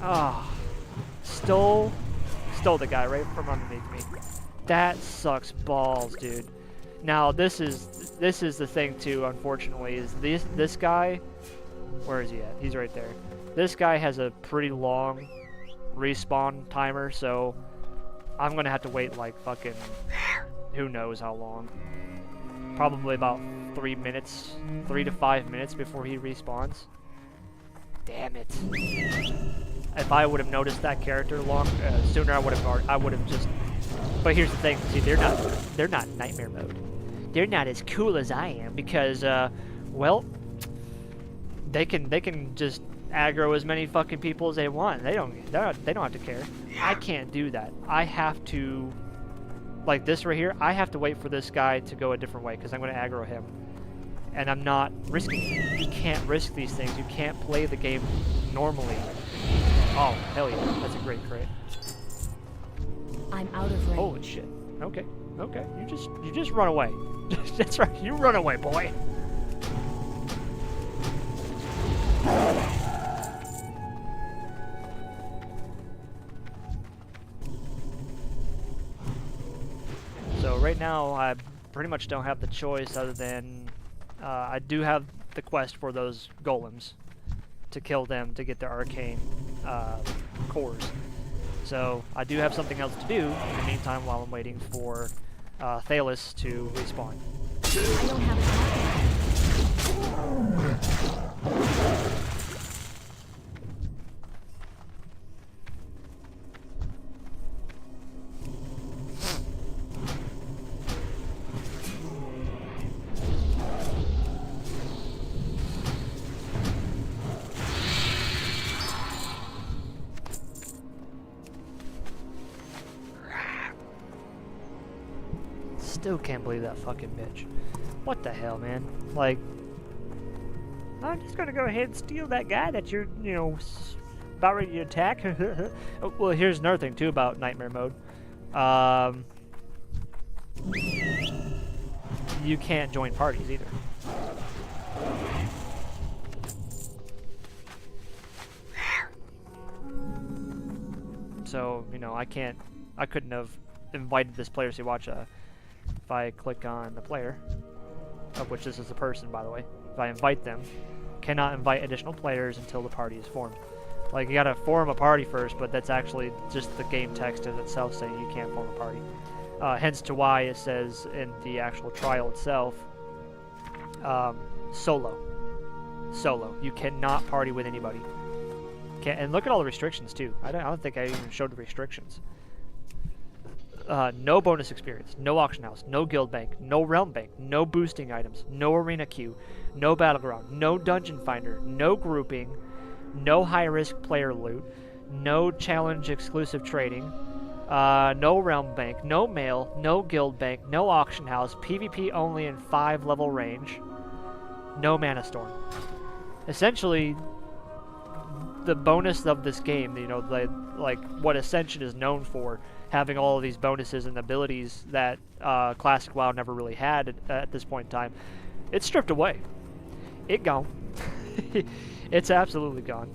Ah. Stole the guy right from underneath me. That sucks balls, dude. Now this is the thing too, unfortunately, is this guy, where is he at? He's right there. This guy has a pretty long respawn timer, so I'm gonna have to wait like fucking who knows how long. Probably about 3 minutes, 3 to 5 minutes before he respawns. Damn it. If I would have noticed that character sooner, I would have just. But here's the thing, see, they're not Nightmare mode. They're not as cool as I am because, well, they can just aggro as many fucking people as they want. They don't have to care. I can't do that. I have to, like this right here. I have to wait for this guy to go a different way because I'm going to aggro him, and I'm not risking it. You can't risk these things. You can't play the game normally. Oh hell yeah, that's a great crit. I'm out of range. Holy shit. Okay. You just run away. That's right. You run away, boy. So right now, I pretty much don't have the choice other than I do have the quest for those golems to kill them to get their arcane cores. So I do have something else to do in the meantime while I'm waiting for Thalos to respawn. I don't have Still can't believe that fucking bitch. What the hell, man? Like, I'm just gonna go ahead and steal that guy that you're, you know, about ready to attack. Oh, well, here's another thing too about Nightmare mode. You can't join parties either. So, you know, I couldn't have invited this player to watch if I click on the player, of which this is a person, by the way, if I invite them, cannot invite additional players until the party is formed. Like, you gotta form a party first, but that's actually just the game text of itself saying you can't form a party. Hence to why it says in the actual trial itself, solo. You cannot party with anybody. And look at all the restrictions too. I don't think I even showed the restrictions. No bonus experience, no auction house, no guild bank, no realm bank, no boosting items, no arena queue, no battleground, no dungeon finder, no grouping, no high risk player loot, no challenge exclusive trading, No realm bank, no mail, no guild bank, no auction house, PvP only in 5 level range, no mana storm. Essentially, the bonus of this game, you know, like what Ascension is known for, having all of these bonuses and abilities that Classic WoW never really had at this point in time, it's stripped away. It gone. It's absolutely gone.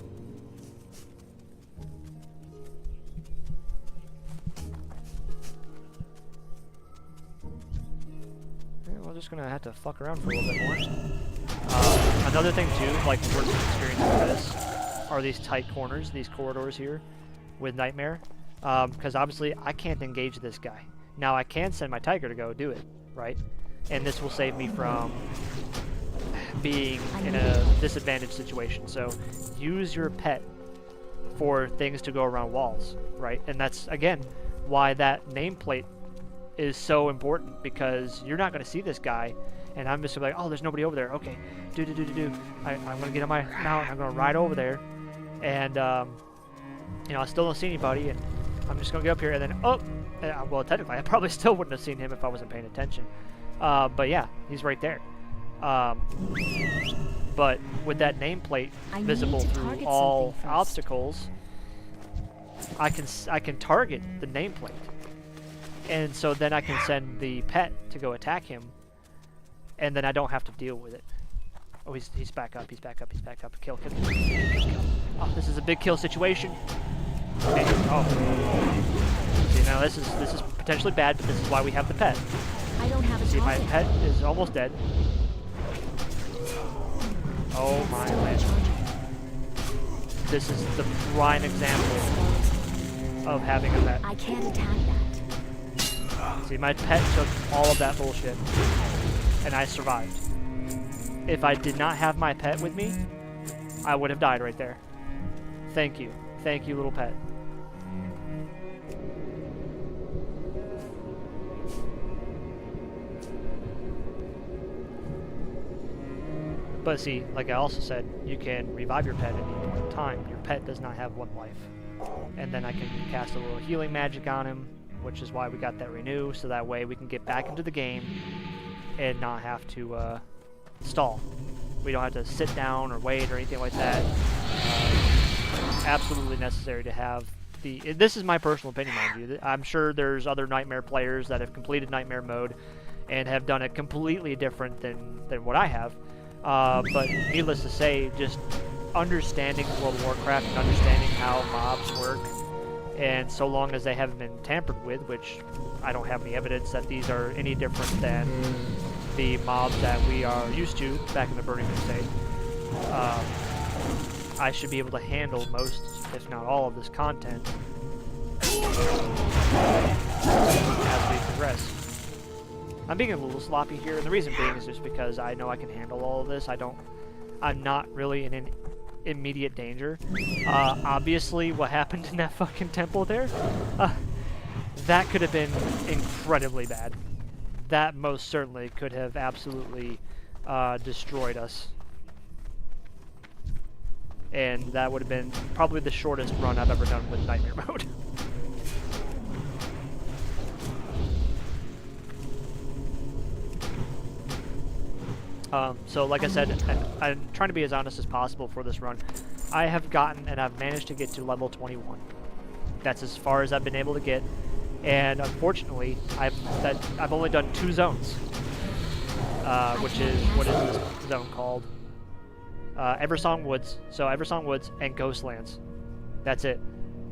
We're just gonna have to fuck around for a little bit more. Another thing too, like we're experiencing this, are these tight corners, these corridors here with Nightmare. Because obviously I can't engage this guy. Now I can send my Tiger to go do it, right? And this will save me from being in a disadvantaged situation. So use your pet for things to go around walls, right? And that's, again, why that nameplate is so important, because you're not going to see this guy, and I'm just like, oh, there's nobody over there. Okay, I'm going to get on my mount, I'm going to ride over there, and, you know, I still don't see anybody, and I'm just going to get up here, and then, oh, well, technically, I probably still wouldn't have seen him if I wasn't paying attention. But yeah, he's right there. But with that nameplate visible through all obstacles, I can target the nameplate. And so then I can send the pet to go attack him, and then I don't have to deal with it. Oh, he's back up, he's back up, he's back up. Kill. Oh, this is a big kill situation. Okay. Oh. See, now this is potentially bad, but this is why we have the pet. I don't have a See, my target. pet is almost dead. Oh my land. This is the prime example of having a pet. I can't attack that. See, my pet took all of that bullshit, and I survived. If I did not have my pet with me, I would have died right there. Thank you. Thank you, little pet. But see, like I also said, you can revive your pet at any point in time. Your pet does not have 1 life. And then I can cast a little healing magic on him, which is why we got that renew, so that way we can get back into the game and not have to stall. We don't have to sit down or wait or anything like that. Absolutely necessary to have the... This is my personal opinion, mind you. I'm sure there's other Nightmare players that have completed Nightmare mode and have done it completely different than what I have. But needless to say, just understanding World of Warcraft and understanding how mobs work, and so long as they haven't been tampered with, which I don't have any evidence that these are any different than the mobs that we are used to back in the Burning Crusade, I should be able to handle most, if not all, of this content as we progress. I'm being a little sloppy here, and the reason being is just because I know I can handle all of this. I'm not really in an immediate danger. Obviously, what happened in that fucking temple there, that could have been incredibly bad. That most certainly could have absolutely destroyed us. And that would have been probably the shortest run I've ever done with Nightmare mode. So like I said, I'm trying to be as honest as possible for this run. I have gotten and I've managed to get to level 21. That's as far as I've been able to get. And unfortunately, I've only done 2 zones. Which is, what is this zone called? Eversong Woods. So Eversong Woods and Ghostlands. That's it.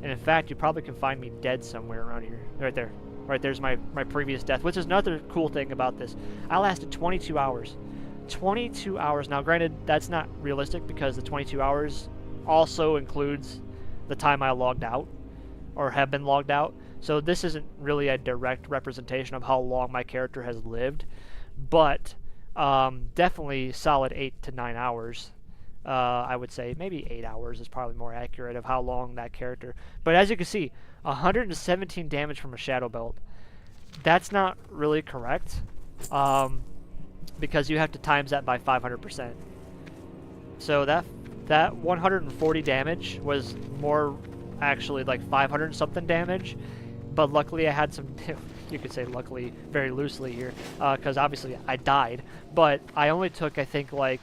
And in fact, you probably can find me dead somewhere around here. Right there. Right there's my previous death, which is another cool thing about this. I lasted 22 hours. 22 hours. Now, granted, that's not realistic because the 22 hours also includes the time I logged out or have been logged out. So this isn't really a direct representation of how long my character has lived, but definitely solid 8 to 9 hours. I would say maybe 8 hours is probably more accurate of how long that character. But as you can see, 117 damage from a Shadow Belt. That's not really correct. Because you have to times that by 500%. So that 140 damage was more actually like 500 something damage But luckily I had some, you could say luckily, very loosely here, because obviously I died. But I only took, I think, like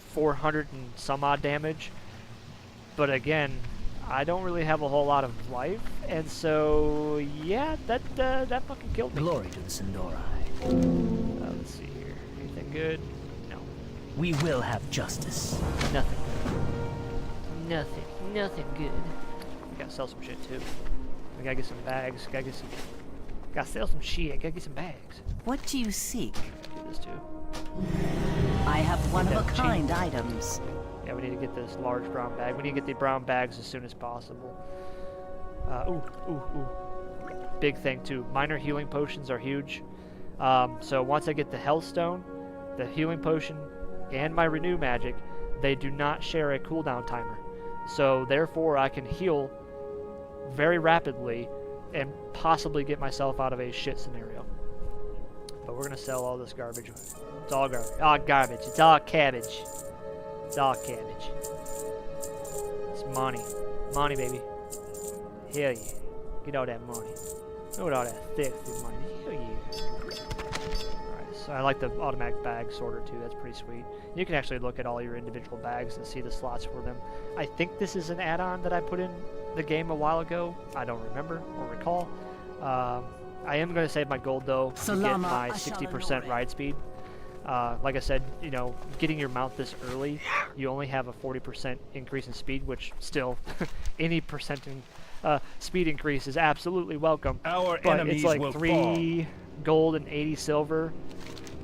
400 and some odd damage. But again, I don't really have a whole lot of life, and so yeah, that fucking killed me. Glory to the Sindori. Let's see here. Anything good? No. We will have justice. Nothing. Nothing good. We gotta sell some shit too. We gotta get some bags. Gotta sell some shit. Gotta get some bags. What do you seek? Do this too. I have one-of-a-kind cheap. items. Yeah, we need to get this large brown bag. We need to get the brown bags as soon as possible. Ooh. Big thing too. Minor healing potions are huge. So once I get the health stone, the healing potion, and my renew magic, they do not share a cooldown timer. So therefore I can heal very rapidly and possibly get myself out of a shit scenario. But we're gonna sell all this garbage. It's all garbage. All garbage. It's all cabbage. It's all cabbage. It's money. Money, baby. Hell yeah. Get all that money. Look at all that thick money. Hell yeah. Alright, so I like the automatic bag sorter too. That's pretty sweet. You can actually look at all your individual bags and see the slots for them. I think this is an add-on that I put in the game a while ago. I don't remember or recall. I am going to save my gold though to get my 60% ride speed. Like I said, you know, getting your mount this early, you only have a 40% increase in speed, which still, any percent in speed increase is absolutely welcome. Our but enemies it's like will 3 gold and 80 silver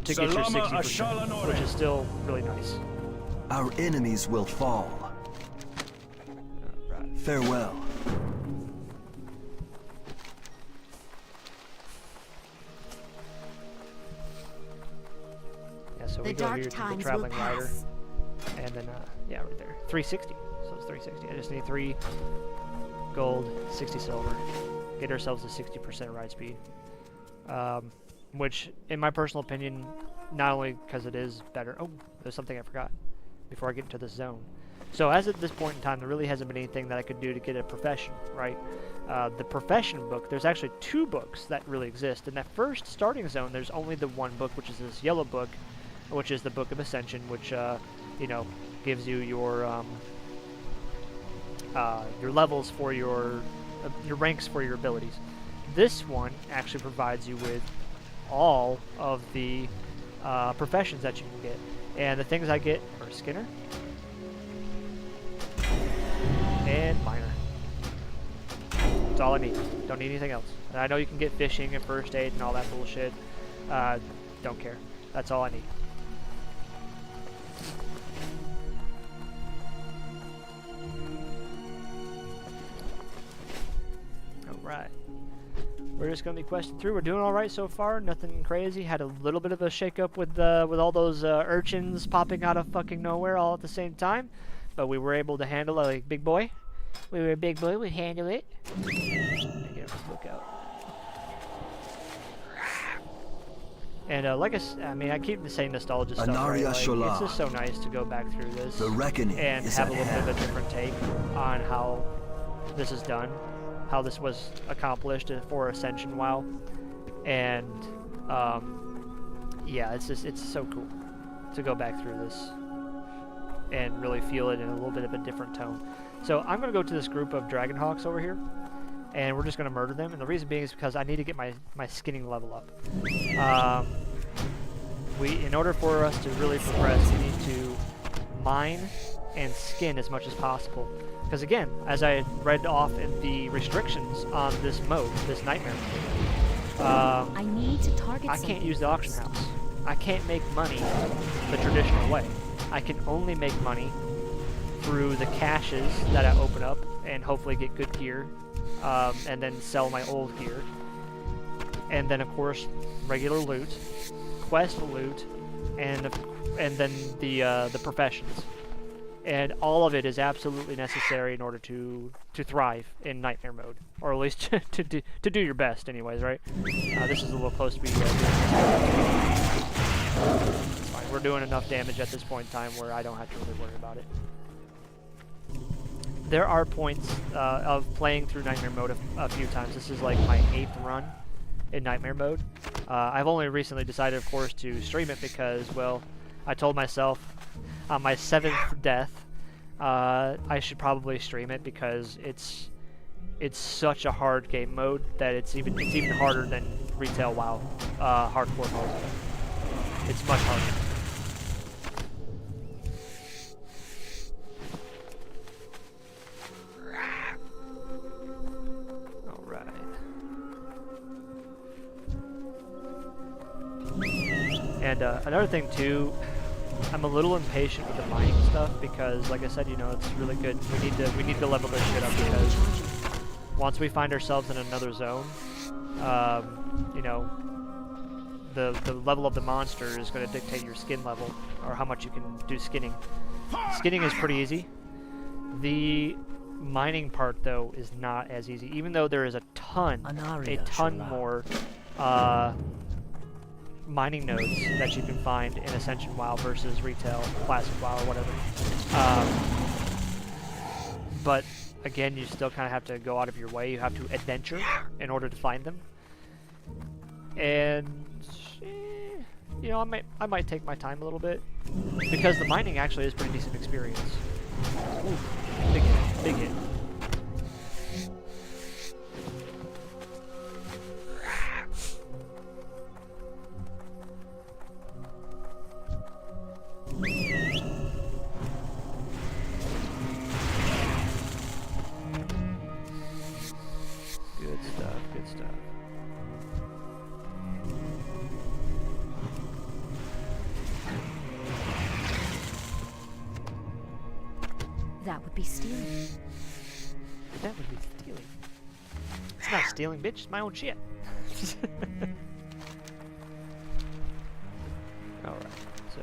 to get your Salama 60%, which is still really nice. Our enemies will fall. Right. Farewell. Yeah, so The we go dark here to the times will traveling rider, pass. and then yeah, right there, 360. So it's 360. I just need 3 gold, 60 silver, get ourselves a 60% ride speed. Which, in my personal opinion, not only because it is better. Oh, there's something I forgot before I get into this zone. So as at this point in time, there really hasn't been anything that I could do to get a profession, right? The profession book, there's actually 2 books that really exist. In that first starting zone, there's only the 1 book, which is this yellow book, which is the Book of Ascension, which, you know, gives you your levels for your ranks for your abilities. This one actually provides you with all of the professions that you can get. And the things I get are Skinner and Miner. That's all I need. Don't need anything else. And I know you can get fishing and first aid and all that bullshit. Don't care. That's all I need. Alright. We're just going to be questing through. We're doing alright so far. Nothing crazy. Had a little bit of a shake-up with all those urchins popping out of fucking nowhere all at the same time. But we were able to handle it like big boy. We were a big boy. We handle it. Look out. And like I mean, I keep saying nostalgia stuff. Right? Like, it's just so nice to go back through this and have a little bit of a different take on how this is done, how this was accomplished for Ascension WoW, and yeah, it's so cool to go back through this and really feel it in a little bit of a different tone. So I'm going to go to this group of Dragonhawks over here, and we're just going to murder them. And the reason being is because I need to get my skinning level up. In order for us to really progress, we need to mine and skin as much as possible. Because again, as I read off in the restrictions on this mode, this nightmare mode, I need to target I can't use the auction house. I can't make money the traditional way. I can only make money through the caches that I open up and hopefully get good gear, and then sell my old gear. And then of course regular loot, quest loot, and then the professions. And all of it is absolutely necessary in order to thrive in nightmare mode, or at least to do your best, anyways, right? This is a little close to be. It's fine. We're doing enough damage at this point in time where I don't have to really worry about it. there are points of playing through Nightmare mode a few times. This is like my 8th run in Nightmare mode. I've only recently decided, of course, to stream it because, well, I told myself on my 7th death I should probably stream it because it's such a hard game mode that it's even harder than retail WoW hardcore mode. It's much harder. And another thing too, I'm a little impatient with the mining stuff because, like I said, you know, it's really good. We need to level this shit up because once we find ourselves in another zone, you know, the level of the monster is going to dictate your skin level or how much you can do skinning. Skinning is pretty easy. The mining part though is not as easy, even though there is a ton more mining nodes that you can find in Ascension WoW versus retail Classic WoW or whatever. But again, you still kind of have to go out of your way. You have to adventure in order to find them. And you know, I might take my time a little bit because the mining actually is pretty decent experience. Ooh, big hit, big hit. Good stuff, good stuff. That would be stealing. That would be stealing. It's not stealing, bitch. It's my own shit. Alright, so...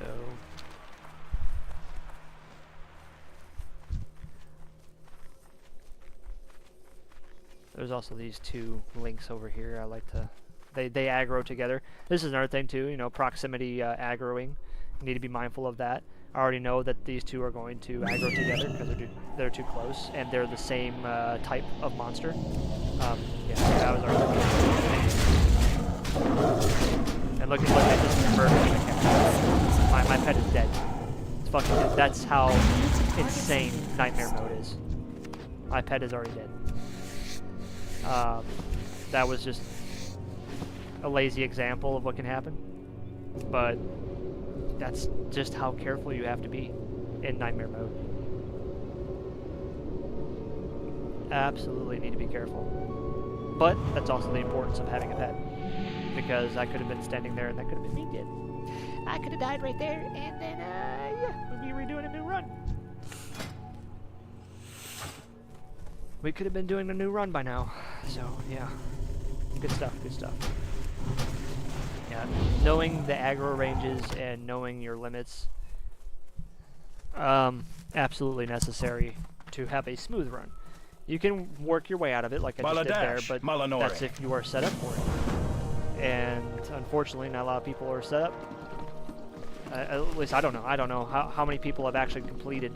there's also these two links over here. I like to... They aggro together. This is another thing too, you know, proximity aggroing. You need to be mindful of that. I already know that these two are going to aggro together because they're too close, and they're the same type of monster. Yeah, that was already. And look at this murder. My pet is dead. It's fucking dead. That's how insane Nightmare mode is. My pet is already dead. That was just a lazy example of what can happen, but that's just how careful you have to be in Nightmare mode. Absolutely need to be careful. But that's also the importance of having a pet, because I could have been standing there and that could have been me dead. I could have died right there, and then yeah, we'd be redoing a new run. We could have been doing a new run by now. So yeah, good stuff, good stuff. Yeah, knowing the aggro ranges and knowing your limits, absolutely necessary to have a smooth run. You can work your way out of it like I just did there, but that's if you are set up for it. And unfortunately, not a lot of people are set up. At least I don't know. I don't know how many people have actually completed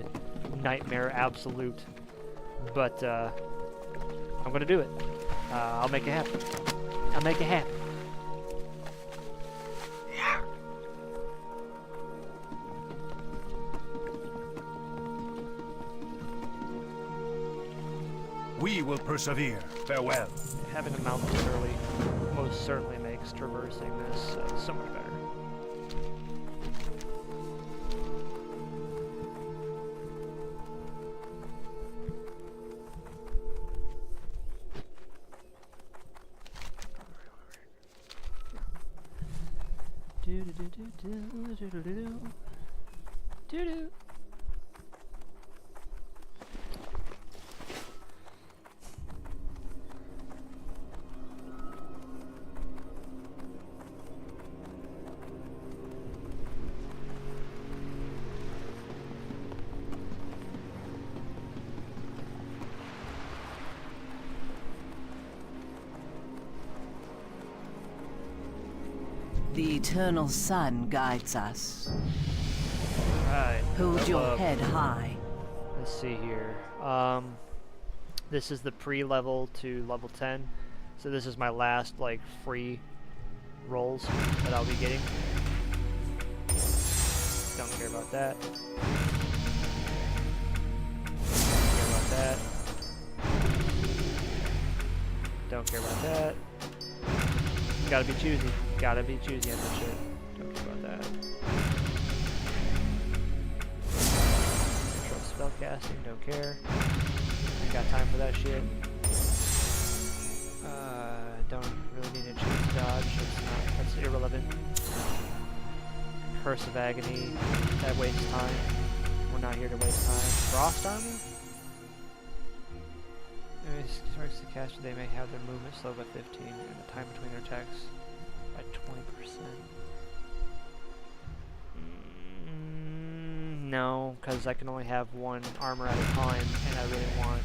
Nightmare Absolute, but I'm gonna do it. I'll make it happen. I'll make it happen. We will persevere. Farewell. Having a mount this early most certainly makes traversing this so much better. Do do do do do do do do do. The eternal sun guides us. Right. Hold your head high. Let's see here. This is the pre-level to level 10. So this is my last like free rolls that I'll be getting. Don't care about that. Don't care about that. Don't care about that. Gotta be choosy. Gotta be choosy on this shit. Don't care about that. Control spell casting. Don't care. Ain't got time for that shit. Don't really need to choose dodge. That's irrelevant. Curse of Agony. That wastes time. We're not here to waste time. Frost Armor? Starts to cast, they may have their movement slow by 15 and the time between their attacks by 20%. No, because I can only have one armor at a time, and I really want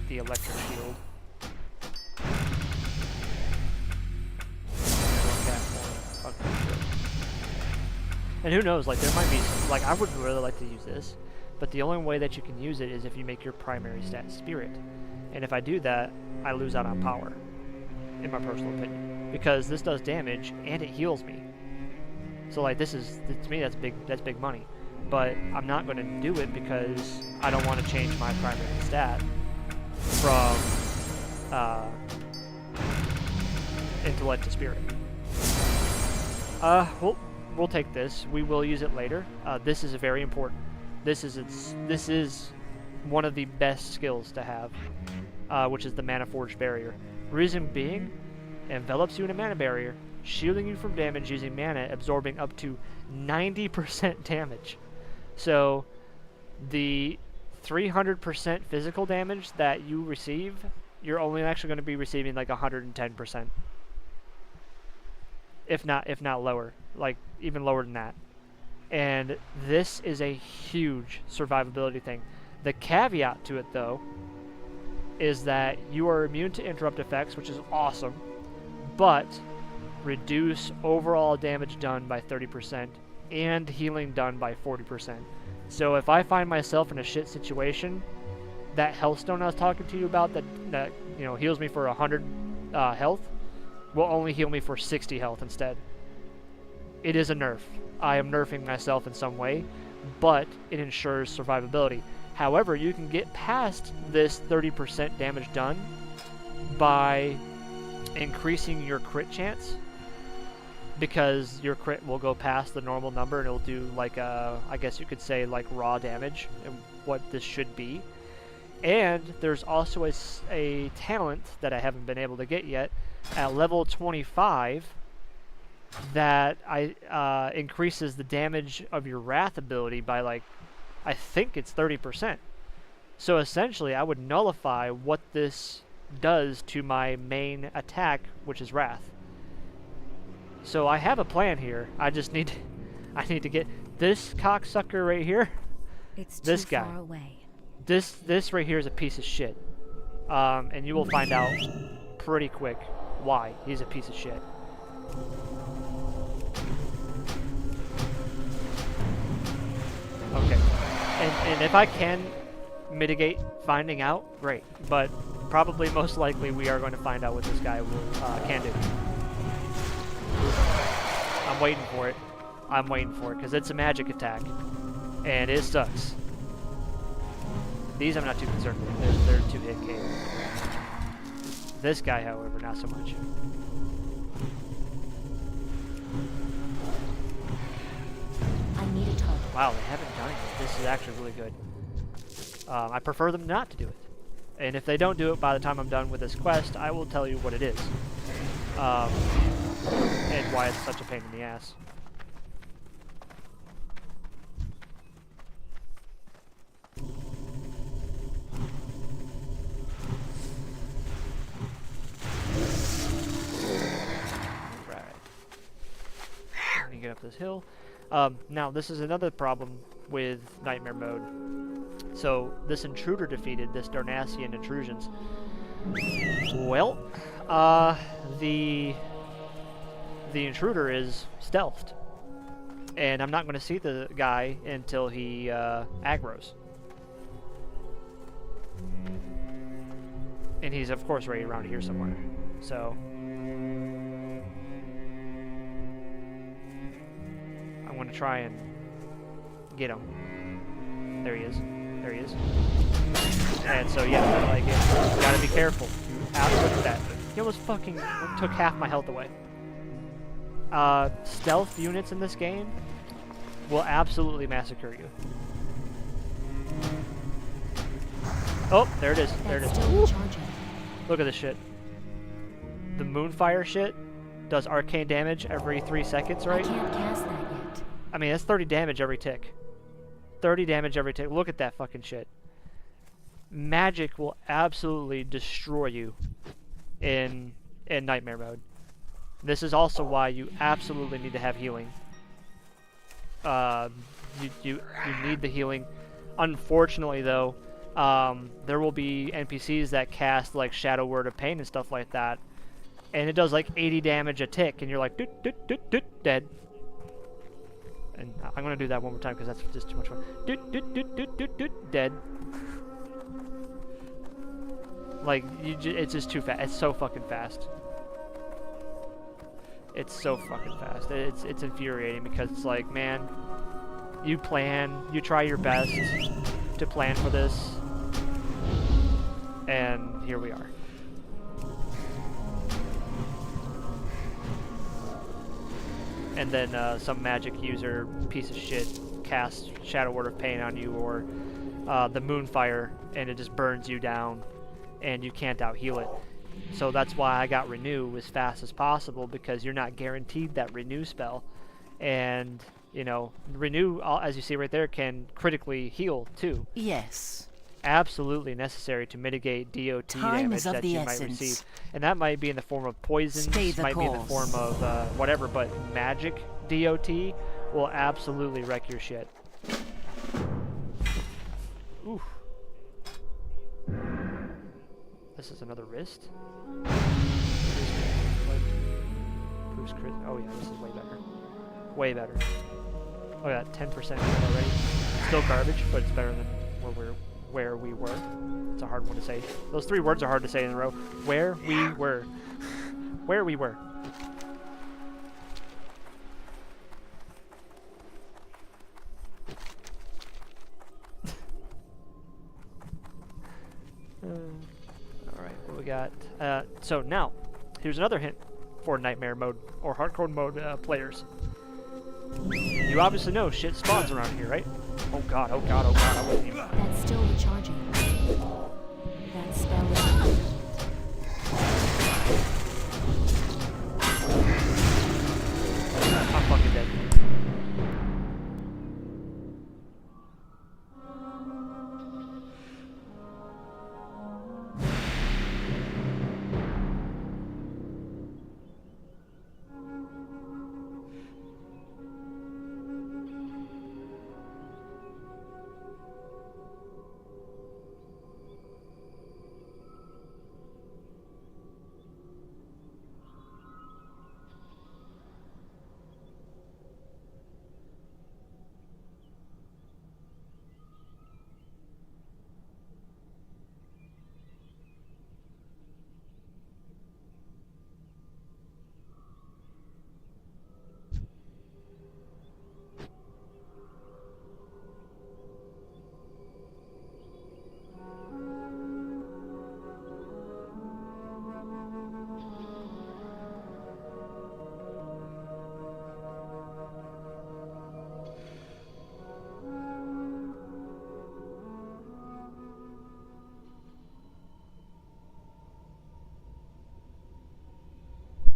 the electric shield. Fuck that shit. And who knows, like there might be some, like I would really like to use this, but the only way that you can use it is if you make your primary stat spirit. And if I do that, I lose out on power, in my personal opinion, because this does damage and it heals me. So like this is, to me that's big money. But I'm not going to do it because I don't want to change my primary stat from intellect to spirit. We'll take this. We will use it later. This is very important. This is one of the best skills to have, which is the Mana Forge Barrier. Reason being, envelops you in a mana barrier, shielding you from damage using mana, absorbing up to 90% damage. So, the 300% physical damage that you receive, you're only actually going to be receiving like 110%. If not lower, like even lower than that. And this is a huge survivability thing. The caveat to it, though, is that you are immune to interrupt effects, which is awesome, but reduce overall damage done by 30% and healing done by 40%. So if I find myself in a shit situation, that health stone I was talking to you about that you know heals me for 100 health will only heal me for 60 health instead. It is a nerf. I am nerfing myself in some way, but it ensures survivability. However, you can get past this 30% damage done by increasing your crit chance, because your crit will go past the normal number and it'll do like I guess you could say like raw damage, and what this should be. And there's also a talent that I haven't been able to get yet at level 25 that increases the damage of your Wrath ability by like, I think it's 30%. So essentially I would nullify what this does to my main attack, which is Wrath. So I have a plan here. I need to get this cocksucker right here. It's this too guy. far away. This right here is a piece of shit. And you will find out pretty quick why he's a piece of shit. Okay. And if I can mitigate finding out, great. But probably most likely we are going to find out what this guy can do. I'm waiting for it. I'm waiting for it because it's a magic attack. And it sucks. These I'm not too concerned with. They're 2-hit KO. This guy, however, not so much. I need a target. Wow, they haven't done it yet. This is actually really good. I prefer them not to do it. And if they don't do it by the time I'm done with this quest, I will tell you what it is. And why it's such a pain in the ass. Get up this hill. Now this is another problem with Nightmare mode. So this intruder defeated this Darnassian intrusions. Well, the intruder is stealthed, and I'm not going to see the guy until he aggroes. And he's, of course, right around here somewhere. So I'm going to try and get him. There he is. There he is. And so, yeah, like, you gotta be careful. Look at that. He almost fucking took half my health away. Stealth units in this game will absolutely massacre you. Oh, there it is. There it is. Woo. Look at this shit. The Moonfire shit does arcane damage every 3 seconds, right? I can't cast that yet. I mean, that's 30 damage every tick. 30 damage every tick. Look at that fucking shit. Magic will absolutely destroy you in Nightmare mode. This is also why you absolutely need to have healing. You need the healing. Unfortunately, though, there will be NPCs that cast like Shadow Word of Pain and stuff like that, and it does like 80 damage a tick, and you're like, doot, doot, doot, doot, dead. And I'm gonna do that one more time because that's just too much fun. Doot, doot, doot, doot, doot, doot, dead. Like, it's just too fast. It's so fucking fast. It's so fucking fast. It's infuriating because it's like, man, you try your best to plan for this, and here we are. And then some magic user piece of shit casts Shadow Word of Pain on you, or the Moonfire, and it just burns you down, and you can't out-heal it. So that's why I got Renew as fast as possible, because you're not guaranteed that Renew spell. And, you know, Renew, as you see right there, can critically heal, too. Yes. Absolutely necessary to mitigate DOT damage that you might receive. And that might be in the form of poisons, might be in the form of whatever, but magic DOT will absolutely wreck your shit. Oof. This is another wrist. Oh yeah, this is way better. Way better. Oh yeah, 10% already. Still garbage, but it's better than where we were. It's a hard one to say. Those 3 words are hard to say in a row. Where we were. Where we were. Alright, what we got? So now, here's another hint for Nightmare mode, or Hardcore mode players. You obviously know shit spawns around here, right? Oh god, oh god, oh god, I wasn't even... That's still recharging. That spell is... I'm fucking dead.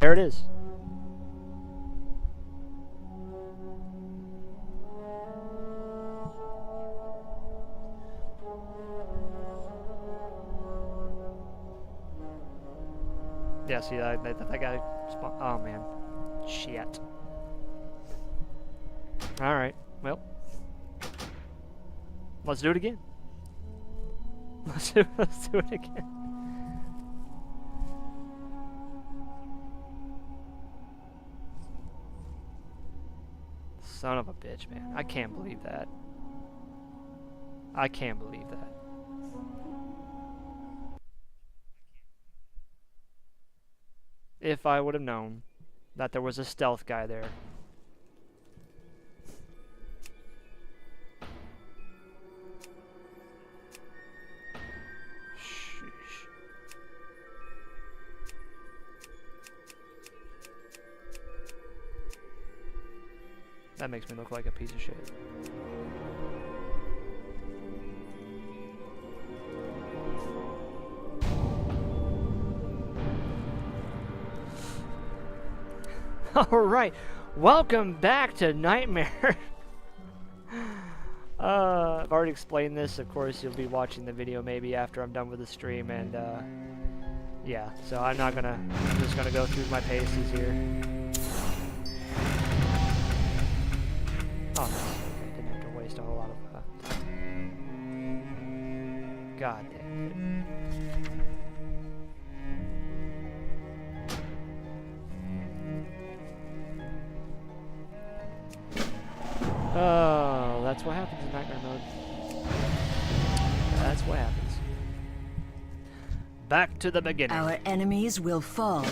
There it is. Yeah, see, that guy spawned. Oh, man. Shit. Alright, well. Let's do it again. Let's do it again. Son of a bitch, man. I can't believe that. I can't believe that. if I would have known that there was a stealth guy there. Sheesh. That makes me look like a piece of shit. Alright, welcome back to Nightmare. I've already explained this. Of course, you'll be watching the video maybe after I'm done with the stream, and yeah, so I'm just gonna go through my paces here. Oh, no, okay, didn't have to waste a whole lot of time. God damn it. Oh, that's what happens in Nightmare mode. That's what happens. Back to the beginning. Our enemies will fall.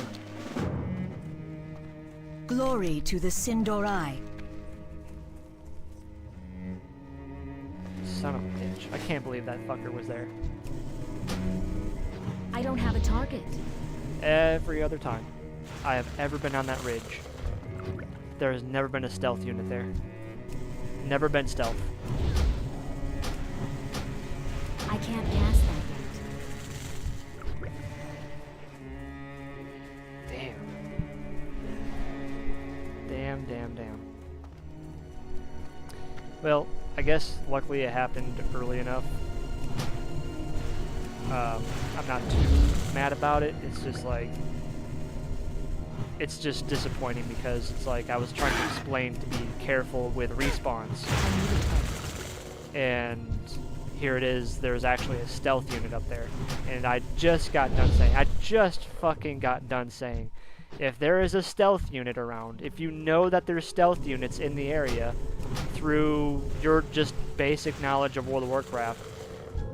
Glory to the s1e1. Son of a bitch. I can't believe that fucker was there. I don't have a target. Every other time I have ever been on that ridge, there has never been a stealth unit there. Never been stealth. I can't pass that yet. Damn. Damn. Well, I guess luckily it happened early enough. I'm not too mad about it. It's just like, it's just disappointing because it's like I was trying to explain to be careful with respawns, and here it is, there's actually a stealth unit up there, and I just got done saying, if there is a stealth unit around, if you know that there's stealth units in the area through your just basic knowledge of World of Warcraft,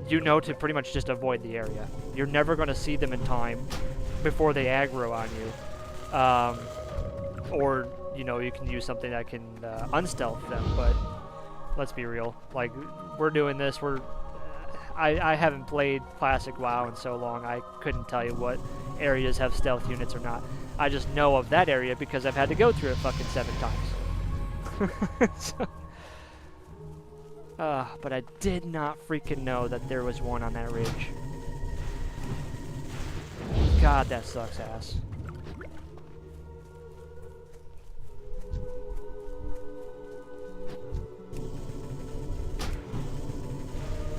you know to pretty much just avoid the area. You're never going to see them in time before they aggro on you. Or, you know, you can use something that can unstealth them, but let's be real. Like, we're doing this, I haven't played Classic WoW in so long, I couldn't tell you what areas have stealth units or not. I just know of that area because I've had to go through it fucking 7 times. But I did not freaking know that there was one on that ridge. God, that sucks ass.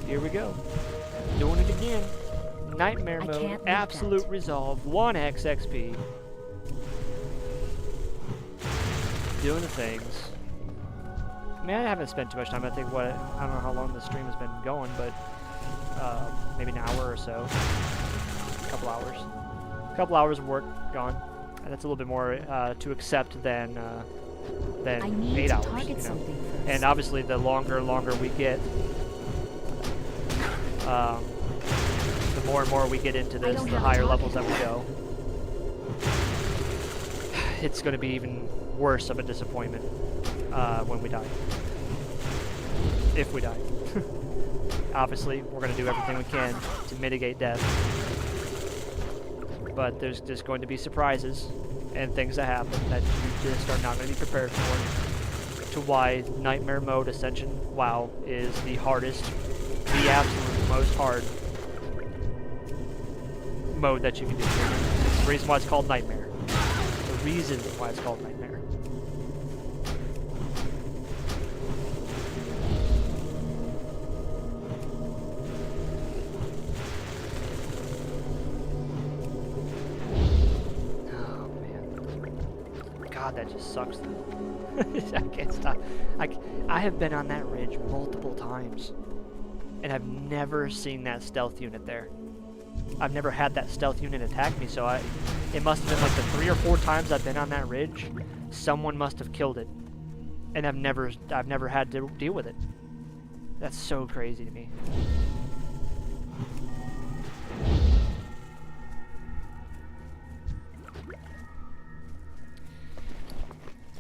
Here we go. Doing it again. Nightmare mode. Absolute resolve. 1x XP. Doing the things. I mean, I haven't spent too much time. I think I don't know how long the stream has been going, but maybe an hour or so. A couple hours. A couple hours of work gone. And that's a little bit more to accept than 8 hours. You know? And obviously, the longer we get, the more and more we get into this, the higher levels that we go, it's going to be even worse of a disappointment when we die. If we die. Obviously, we're going to do everything we can to mitigate death. But there's just going to be surprises and things that happen that you just are not going to be prepared for. To why Nightmare mode Ascension WoW is the hardest, the absolute most hard mode that you can do. It's the reason why it's called Nightmare. The reason why it's called Nightmare. Oh man. God, that just sucks though. I can't stop. I have been on that ridge multiple times, and I've never seen that stealth unit there. I've never had that stealth unit attack me, so it must have been like the 3 or 4 times I've been on that ridge, someone must have killed it, and I've never had to deal with it. That's so crazy to me.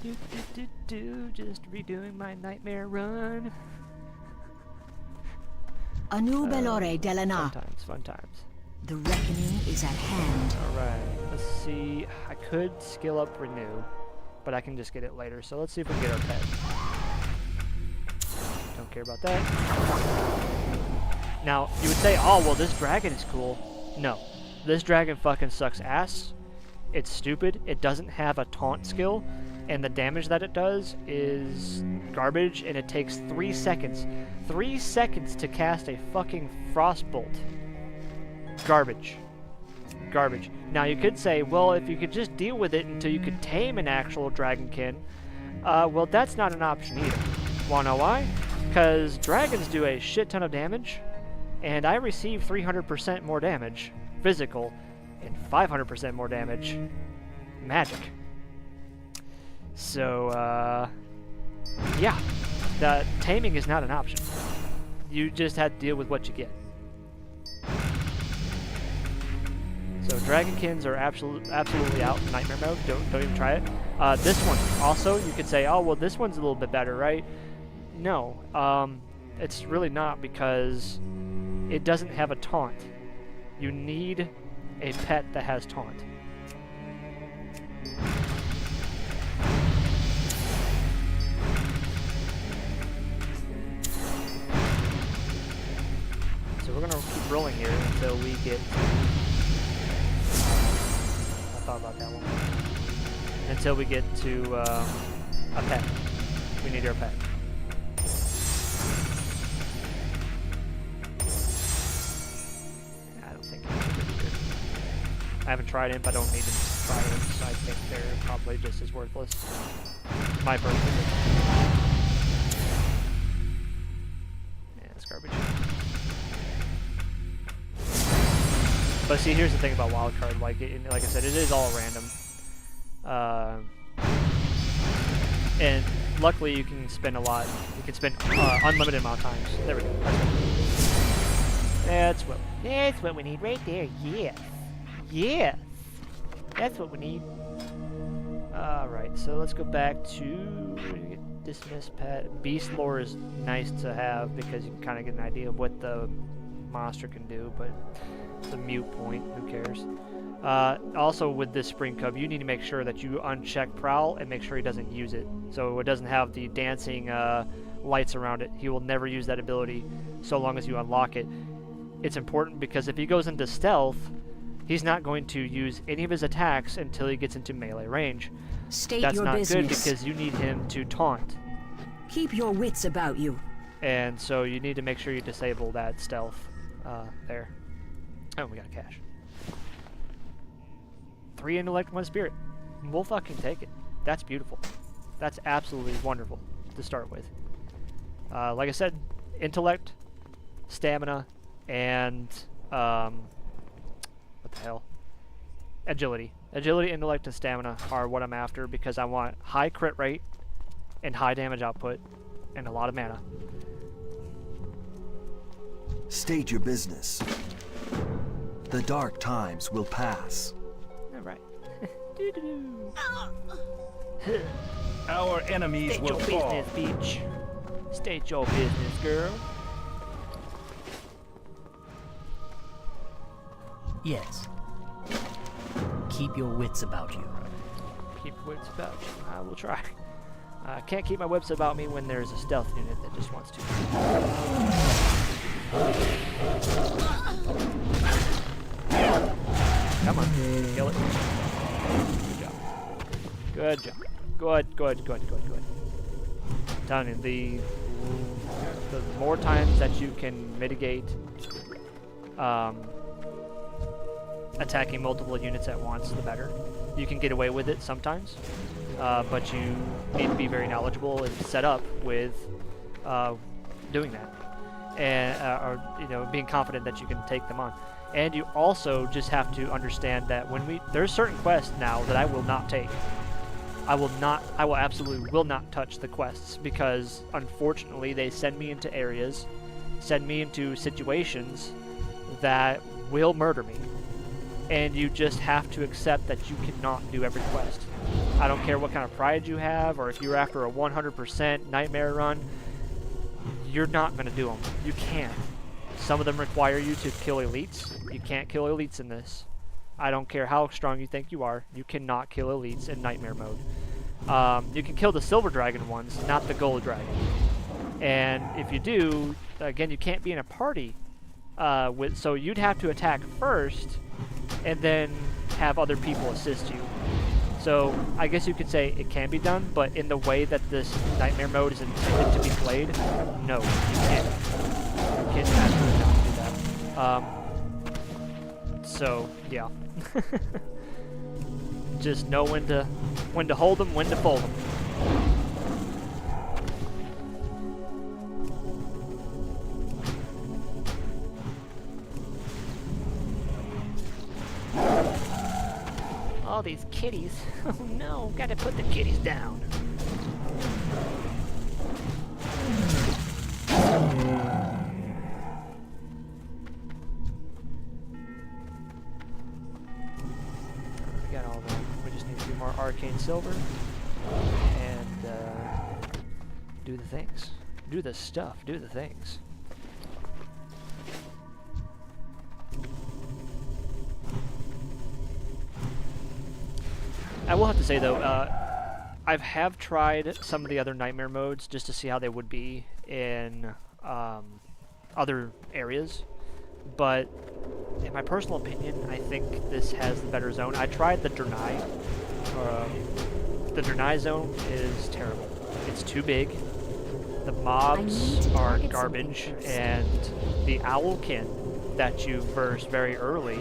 Just redoing my nightmare run. Anu Belore Fun Delana. times, fun times. The reckoning is at hand. Alright, let's see. I could skill up Renew, but I can just get it later. So let's see if we can get our pet. Don't care about that. Now, you would say, oh, well, this dragon is cool. No. This dragon fucking sucks ass. It's stupid. It doesn't have a taunt skill. And the damage that it does is garbage, and it takes 3 seconds. 3 seconds to cast a fucking frostbolt. Garbage. Garbage. Now you could say, well, if you could just deal with it until you could tame an actual dragonkin, well, that's not an option either. Wanna know why? Because dragons do a shit ton of damage, and I receive 300% more damage, physical, and 500% more damage, magic. So, yeah, the taming is not an option. You just have to deal with what you get. So dragonkins are absolutely out in nightmare mode. Don't even try it. This one also, you could say, oh well, this one's a little bit better, right? No, it's really not, because it doesn't have a taunt. You need a pet that has taunt. So we're gonna keep rolling here until we get. I thought about that one. Until we get to a pet. We need our pet. I don't think it's a good either. I haven't tried him, but I don't need to try him, so I think they're probably just as worthless. My personal opinion. Yeah, that's garbage. But see, here's the thing about wildcard. Like I said, it is all random. And luckily, you can spend a lot. You can spend unlimited amount of times. There we go. That's what we need right there. Yes. Yes. That's what we need. Alright, so let's go back to dismiss pet. Beast lore is nice to have because you can kind of get an idea of what the monster can do, but it's a mute point. Who cares? Also, with this Spring Cub, you need to make sure that you uncheck Prowl and make sure he doesn't use it. So it doesn't have the dancing lights around it. He will never use that ability so long as you unlock it. It's important because if he goes into stealth, he's not going to use any of his attacks until he gets into melee range. State That's your not business. good because you need him to taunt. Keep your wits about you. And so you need to make sure you disable that stealth there. Oh, we got a cache. 3 intellect, 1 spirit. We'll fucking take it. That's beautiful. That's absolutely wonderful to start with. Like I said, intellect, stamina, and what the hell? Agility. Agility, intellect, and stamina are what I'm after because I want high crit rate and high damage output and a lot of mana. State your business. The dark times will pass. Alright. Our enemies State will your fall. business, bitch. State your business, girl. Yes. Keep your wits about you. Keep your wits about you. I will try. I can't keep my wits about me when there's a stealth unit that just wants to. Come on, kill it. Good job. Good job. Good. I'm telling you, the more times that you can mitigate attacking multiple units at once, the better. You can get away with it sometimes, but you need to be very knowledgeable and set up with doing that, and or being confident that you can take them on. And you also just have to understand that there's certain quests now that I will not take. I will absolutely will not touch the quests because unfortunately they send me into areas, send me into situations that will murder me. And you just have to accept that you cannot do every quest. I don't care what kind of pride you have, or if you're after a 100% nightmare run, you're not going to do them. You can't. Some of them require you to kill elites. You can't kill elites in this. I don't care how strong you think you are. You cannot kill elites in nightmare mode. You can kill the silver dragon ones, not the gold dragon. And if you do, again, you can't be in a party. So you'd have to attack first, and then have other people assist you. So I guess you could say it can be done, but in the way that this nightmare mode is intended to be played, no, you can't. You can't absolutely not do that. So yeah, just know when to hold them, when to fold them. All these kitties. Oh no, gotta put the kitties down. We got all that. We just need a few more arcane silver. And do the things. Do the stuff. Do the things. I will have to say though, I have tried some of the other nightmare modes just to see how they would be in other areas, but in my personal opinion, I think this has the better zone. I tried the Drenai. The Drenai zone is terrible. It's too big. The mobs are garbage, and the Owlkin that you verse very early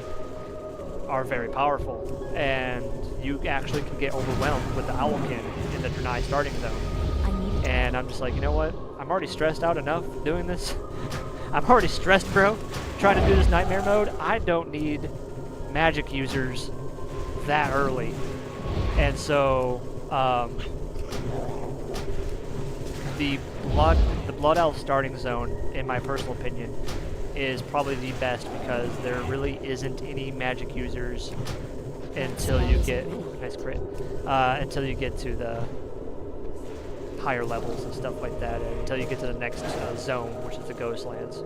are very powerful, and you actually can get overwhelmed with the Owlkin in the Drenai starting zone. And I'm just like, you know what? I'm already stressed out enough doing this. I'm already stressed, bro, trying to do this nightmare mode. I don't need magic users that early. And so, the Blood Elf starting zone, in my personal opinion, is probably the best because there really isn't any magic users until you get nice crit, until you get to the higher levels and stuff like that, and until you get to the next zone, which is the Ghostlands.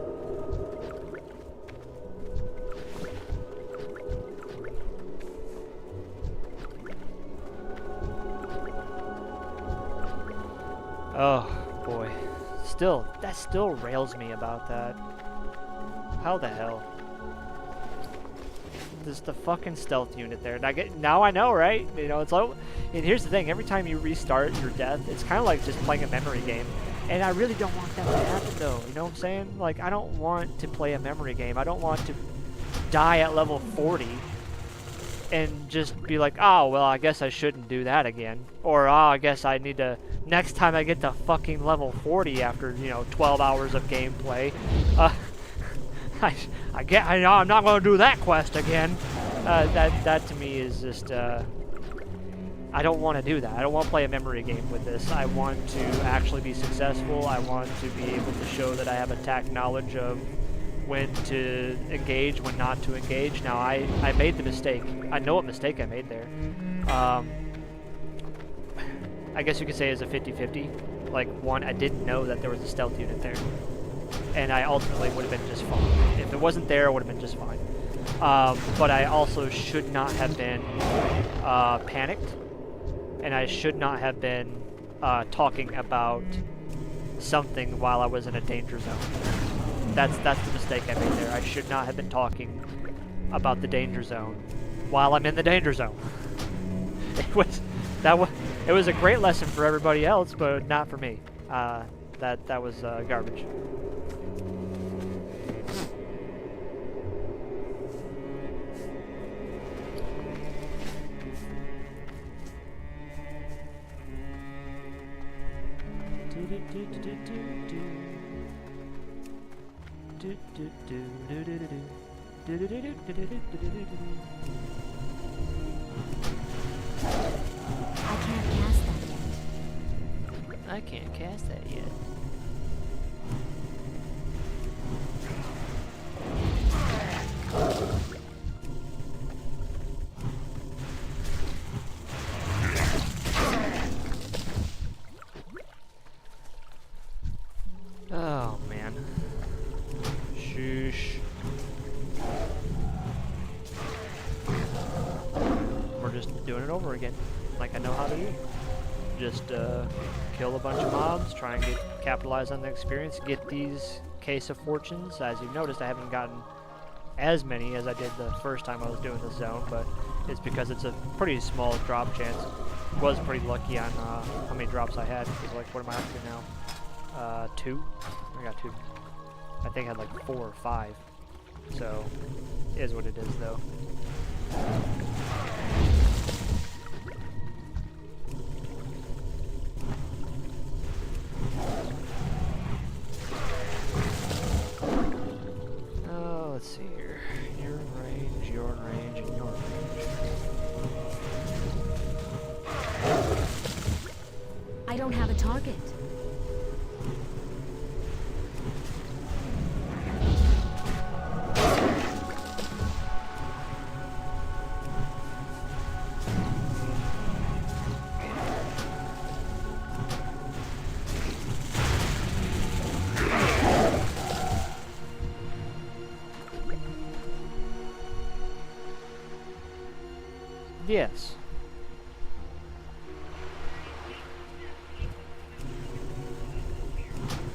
Oh boy, that still rails me about that. How the hell? There's the fucking stealth unit there. Now I know, right? You know, it's like, and here's the thing, every time you restart your death, it's kind of like just playing a memory game. And I really don't want that to happen though, you know what I'm saying? Like, I don't want to play a memory game. I don't want to die at level 40 and just be like, oh, well, I guess I shouldn't do that again. Or, oh, I guess I need to, next time I get to fucking level 40 after, you know, 12 hours of gameplay, I'm not going to do that quest again. That to me is just, I don't want to do that. I don't want to play a memory game with this. I want to actually be successful. I want to be able to show that I have attack knowledge of when to engage, when not to engage. Now, I made the mistake. I know what mistake I made there. I guess you could say it's a 50-50. Like, one, I didn't know that there was a stealth unit there. And I ultimately would have been just fine. If it wasn't there, it would have been just fine. But I also should not have been panicked. And I should not have been talking about something while I was in a danger zone. That's the mistake I made there. I should not have been talking about the danger zone while I'm in the danger zone. It was a great lesson for everybody else, but not for me. That was garbage. I can't cast that yet. Oh man. Sheesh. We're just doing it over again, like I know how to do. Just kill a bunch of mobs, try and capitalize on the experience, get these Case of Fortunes. As you've noticed, I haven't gotten as many as I did the first time I was doing this zone, but it's because it's a pretty small drop chance. Was pretty lucky on how many drops I had. Because, like, what am I up to now? 2? I got 2. I think I had like 4 or 5. So, it is what it is, though. Oh, let's see here. You're in range, you're in range, and you're in range. I don't have a target. Yes.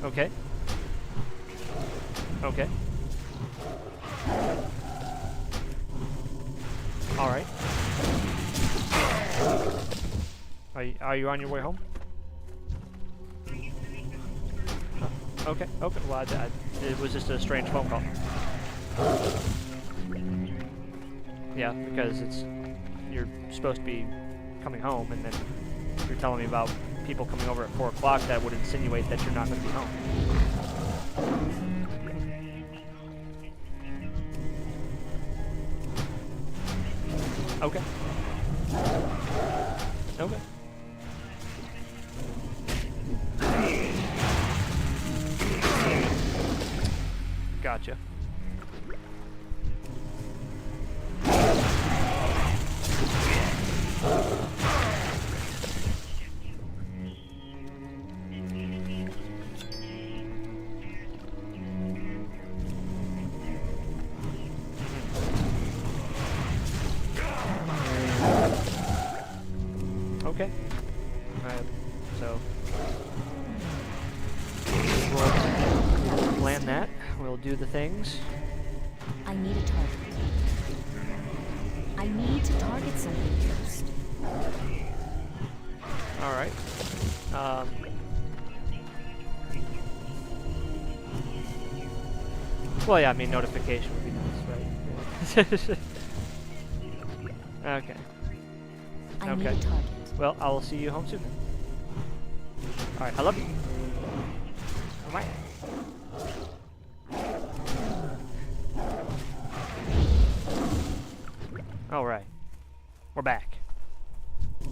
Okay. Okay. All right. Are you on your way home? Oh, okay. Okay. Well, it was just a strange phone call. Yeah, because you're supposed to be coming home, and then you're telling me about people coming over at 4 o'clock. That would insinuate that you're not going to be home. Okay. Okay. Gotcha. Okay. So we'll plan that. We'll do the things. I need a target. I need to target something first. All right. Well, yeah. I mean, notification would be nice, right? Okay. I need Okay. a target. Well, I will see you home soon then. All right. I love you. All right. All right. We're back.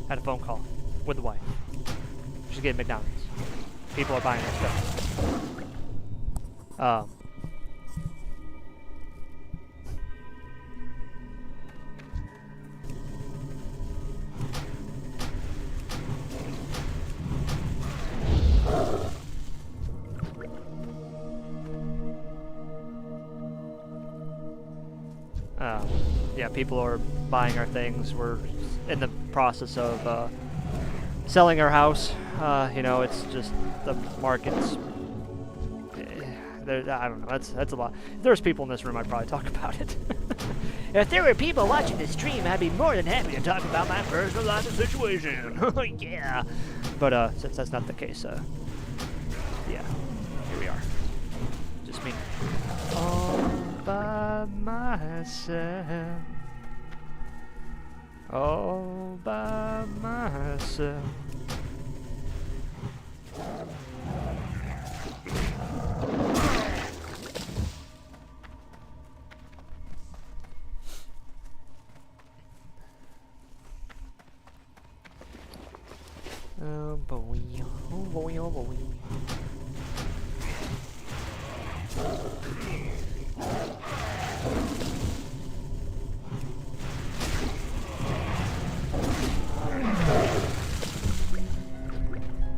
Had a phone call with the wife. She's getting McDonald's. People are buying her stuff. Yeah, people are buying our things. We're in the process of selling our house. You know, it's just the market's. I don't know. That's a lot. If there's people in this room, I'd probably talk about it. If there were people watching the stream, I'd be more than happy to talk about my personal life and situation. Yeah. But since that's not the case, yeah, here we are. Just me. All by myself. All by myself. Oh boy, oh boy, oh boy.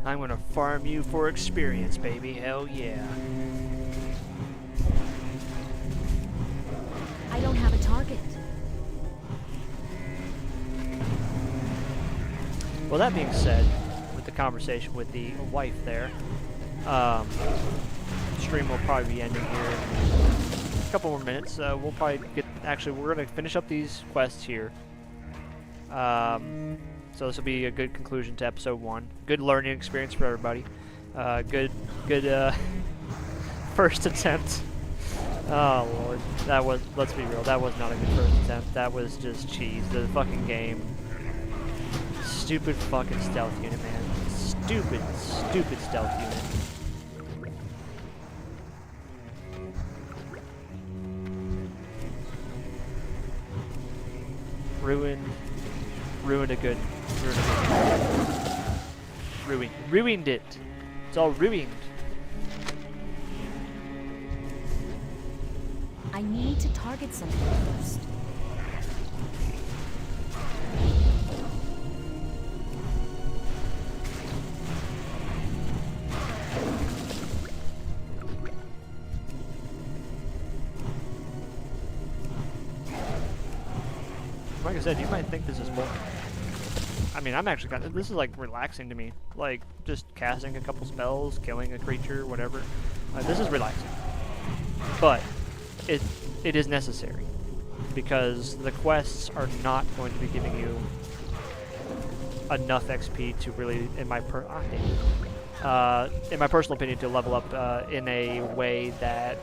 I'm I'm gonna farm you for experience, baby. Hell yeah. I don't have a target. Well, that being said, with the conversation with the wife there, stream will probably be ending here in a couple more minutes. We'll probably get, actually, we're going to finish up these quests here. So this will be a good conclusion to episode 1. Good learning experience for everybody. Good first attempt. Oh lord, that was, let's be real, that was not a good first attempt. That was just cheese. The fucking game. Stupid fucking stealth unit, man. Stupid stealth unit. Ruined a good. Ruined it. It's all ruined. I need to target something first. Like I said, you might think this is boring. I mean, I'm actually this is like relaxing to me. Like just casting a couple spells, killing a creature, whatever. This is relaxing. But it is necessary because the quests are not going to be giving you enough XP to really, in my personal opinion, to level up in a way that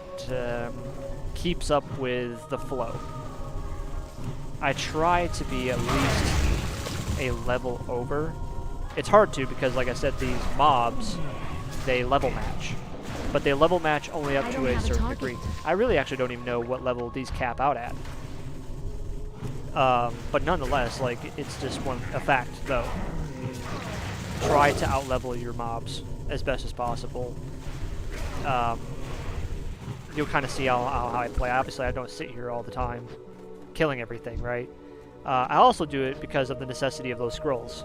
keeps up with the flow. I try to be at least a level over. It's hard to because, like I said, these mobs, they level match. But they level match only up to a certain degree. I really actually don't even know what level these cap out at. But nonetheless, like, it's just a fact, though. Try to outlevel your mobs as best as possible. You'll kind of see how I play. Obviously, I don't sit here all the time killing everything, right? I also do it because of the necessity of those scrolls.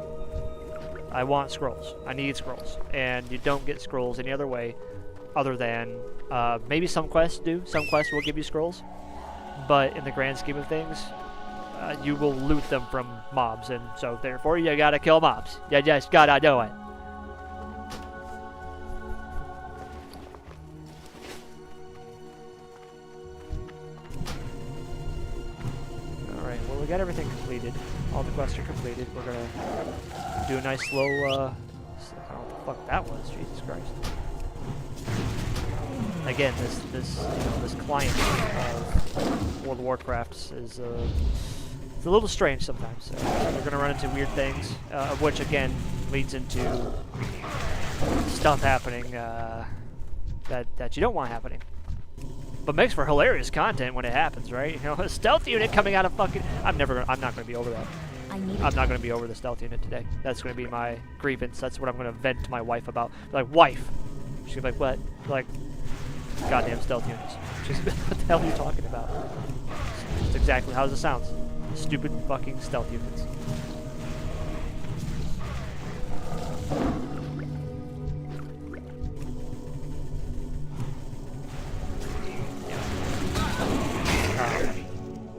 I want scrolls. I need scrolls. And you don't get scrolls any other way other than maybe some quests do. Some quests will give you scrolls. But in the grand scheme of things, you will loot them from mobs. And so therefore, you gotta kill mobs. You just gotta do it. We got everything completed. All the quests are completed. We're gonna do a nice slow, I don't know what the fuck that was, Jesus Christ. Again, this client of World of Warcraft is it's a little strange sometimes. They're gonna run into weird things, of which again leads into stuff happening that you don't want happening. But makes for hilarious content when it happens, right? You know, a stealth unit coming out of fucking... I'm not gonna be over that. I'm not gonna be over the stealth unit today. That's gonna be my grievance. That's what I'm gonna vent to my wife about. Like, wife. She's gonna be like, what? Like, goddamn stealth units. She's gonna be like, what the hell are you talking about? That's exactly how it sounds. Stupid fucking stealth units.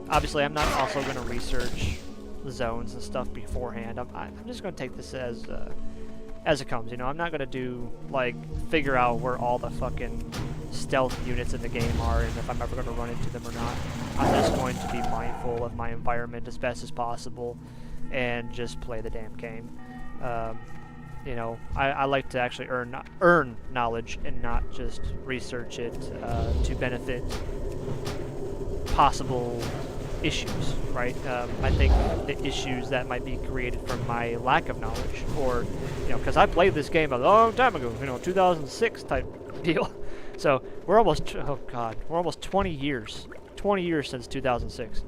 Obviously, I'm not also going to research the zones and stuff beforehand. I'm just going to take this as it comes. You know, I'm not going to do like figure out where all the fucking stealth units in the game are and if I'm ever going to run into them or not. I'm just going to be mindful of my environment as best as possible and just play the damn game. You know, I like to actually earn knowledge and not just research it to benefit possible issues, right? I think the issues that might be created from my lack of knowledge, or, you know, because I played this game a long time ago, you know, 2006 type deal. So we're almost, oh god, we're almost 20 years since 2006.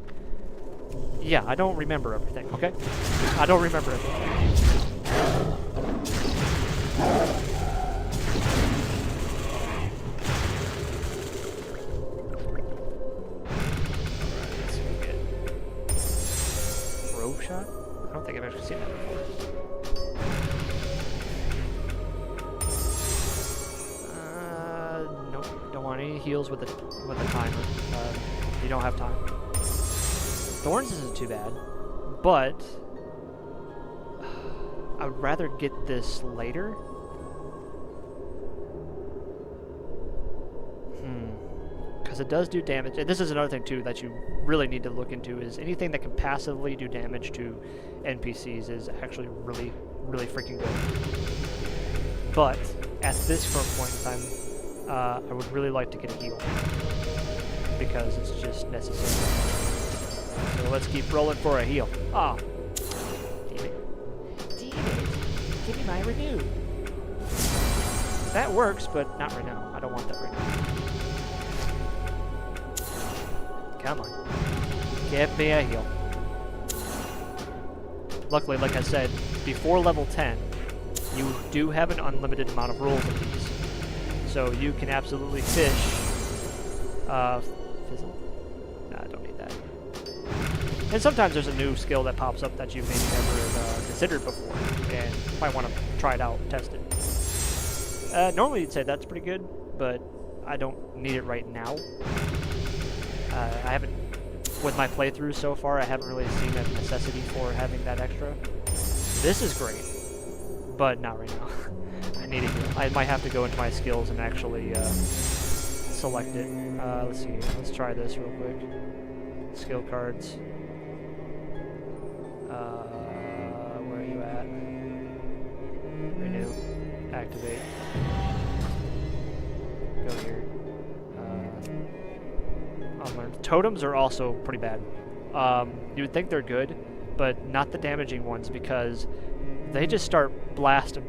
Yeah, I don't remember everything, okay? I don't remember everything. Shot? I don't think I've actually seen that before. on, any heals with a timer. You don't have time. Thorns isn't too bad, but I would rather get this later. Because it does do damage. And this is another thing too that you really need to look into, is anything that can passively do damage to NPCs is actually really, really freaking good. But at this current point in time, I would really like to get a heal because it's just necessary. So let's keep rolling for a heal. Ah, damn it! Give me my renew. That works, but not right now. I don't want that right now. Come on. Give me a heal. Luckily, like I said, before level 10, you do have an unlimited amount of rolls of these. So you can absolutely fish. Fizzle? Nah, I don't need that. And sometimes there's a new skill that pops up that you've maybe never considered before, and you might want to try it out, test it. Normally you'd say that's pretty good, but I don't need it right now. I haven't, with my playthrough so far, I haven't really seen a necessity for having that extra. This is great, but not right now. I need it. I might have to go into my skills and actually select it. Let's see. Let's try this real quick. Skill cards. Where are you at? Renew. Activate. Go here. Unlearned. Totems are also pretty bad. You would think they're good, but not the damaging ones because they just start blasting.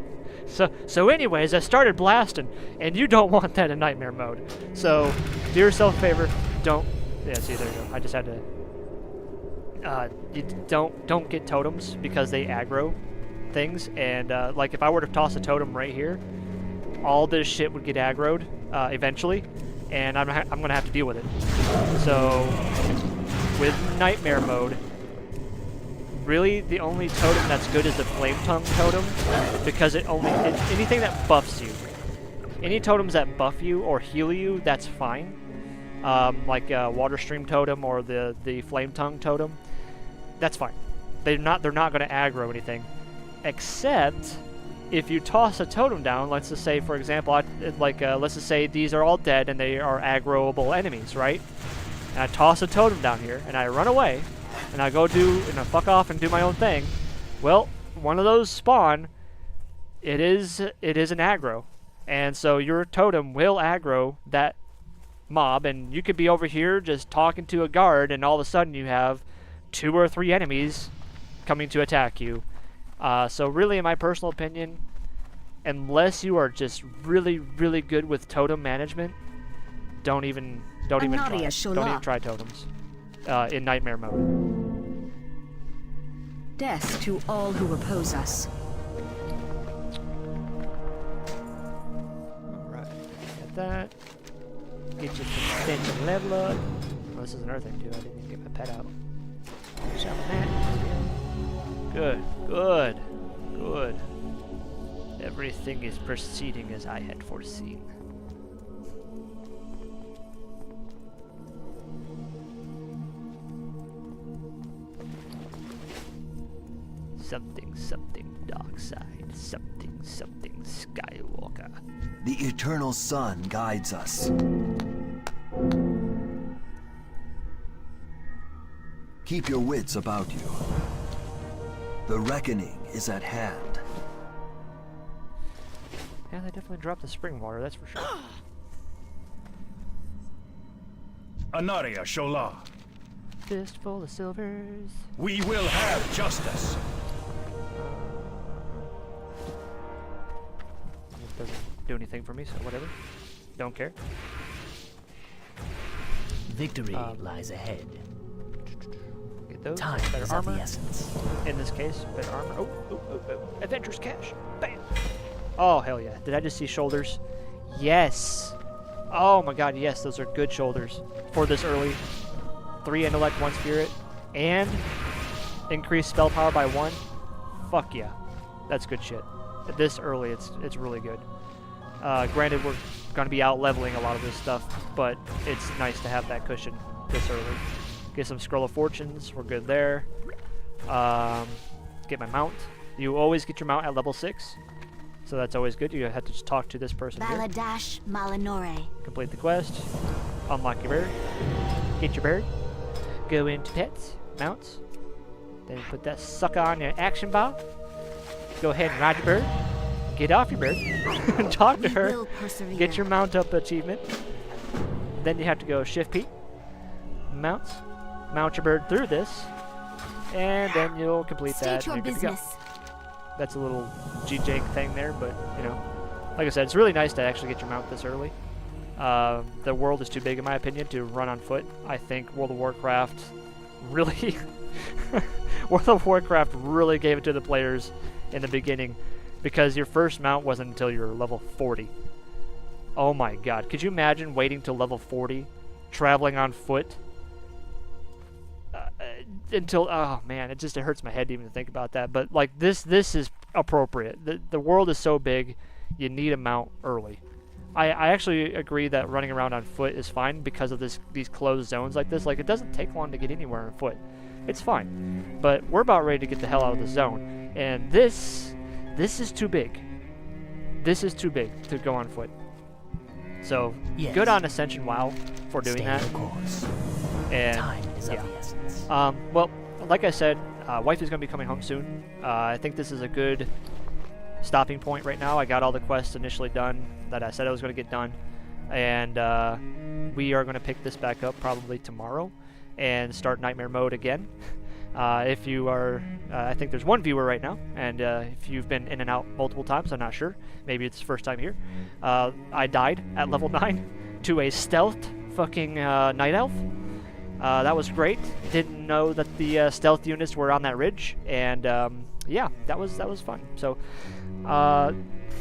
So anyways, I started blasting, and you don't want that in Nightmare mode. So do yourself a favor, don't. Yeah, see, there you go. I just had to. You don't get totems because they aggro things, and like if I were to toss a totem right here, all this shit would get aggroed eventually, and I'm gonna have to deal with it. So with Nightmare mode, really the only totem that's good is the Flame Tongue totem, because anything that buffs you. Any totems that buff you or heal you, that's fine. Like Water Stream totem or the Flame Tongue totem, that's fine. They're not going to aggro anything, except if you toss a totem down. Let's just say, for example, let's just say these are all dead and they are aggroable enemies, right? And I toss a totem down here and I run away and I go and I fuck off and do my own thing. Well, one of those spawn. It is an aggro, and so your totem will aggro that mob, and you could be over here just talking to a guard, and all of a sudden you have 2 or 3 enemies coming to attack you. So really, in my personal opinion, unless you are just really, really good with totem management, don't even try. Don't even try totems in Nightmare mode. Death to all who oppose us. Alright, got that. Get your extension level up. Oh, this is another thing too. I didn't even get my pet out. Sell that. Good, good, good. Everything is proceeding as I had foreseen. Something, something dark side. Something, something Skywalker. The eternal sun guides us. Keep your wits about you. The reckoning is at hand. Yeah, they definitely dropped the spring water, that's for sure. Anaria Shola. Fistful of silvers. We will have justice. It doesn't do anything for me, so whatever. Don't care. Victory lies ahead. Get those. Time Better is of armor. the essence. In this case, better armor. Oh. Adventurous cash. Bam. Oh, hell yeah. Did I just see shoulders? Yes. Oh my god, yes. Those are good shoulders for this early. 3 intellect, 1 spirit, and increase spell power by 1. Fuck yeah. That's good shit. This early, it's really good. Granted, we're going to be out leveling a lot of this stuff, but it's nice to have that cushion this early. Get some Scroll of Fortunes, we're good there. Get my mount. You always get your mount at level 6, so that's always good. You have to just talk to this person here. Baladash Malinore. Complete the quest. Unlock your bird. Get your bird. Go into pets, mounts. Then put that sucker on your action bar. Go ahead and ride your bird. Get off your bird. Talk to her. Will persevere. Get your mount up achievement. Then you have to go shift P. Mounts. Mount your bird through this. And then you'll complete that. State your and you're good to go. business. That's a little G-jank thing there, but, you know. Like I said, it's really nice to actually get your mount this early. The world is too big, in my opinion, to run on foot. I think World of Warcraft really... World of Warcraft really gave it to the players in the beginning, because your first mount wasn't until you were level 40. Oh my god. Could you imagine waiting till level 40, traveling on foot, until... Oh man, it hurts my head even to think about that. But like this is appropriate. The world is so big, you need a mount early. I actually agree that running around on foot is fine because of these closed zones like this. Like, it doesn't take long to get anywhere on foot. It's fine. But we're about ready to get the hell out of the zone. And this is too big. This is too big to go on foot. So, Yes. good on Ascension WoW for doing Stay that. the course. And, Time is yeah. of the essence. Well, like I said, wife is going to be coming home soon. I think this is a good stopping point right now. I got all the quests initially done that I said I was going to get done. And we are going to pick this back up probably tomorrow and start Nightmare mode again. If you are, I think there's one viewer right now, and if you've been in and out multiple times, I'm not sure. Maybe it's the first time here. I died at level 9 to a stealth fucking night elf. That was great. Didn't know that the stealth units were on that ridge, and yeah, that was fun. So,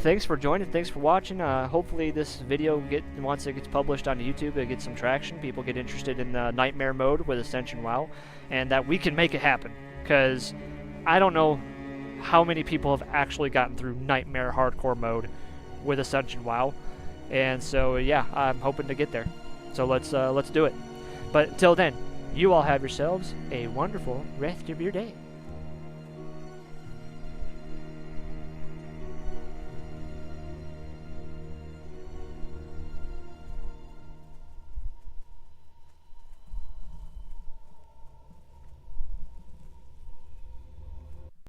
thanks for joining. Thanks for watching. Hopefully, this video once it gets published on YouTube, it gets some traction. People get interested in the Nightmare mode with Ascension WoW, and that we can make it happen. Because I don't know how many people have actually gotten through Nightmare hardcore mode with Ascension WoW, and so yeah, I'm hoping to get there. So let's do it. But until then, you all have yourselves a wonderful rest of your day.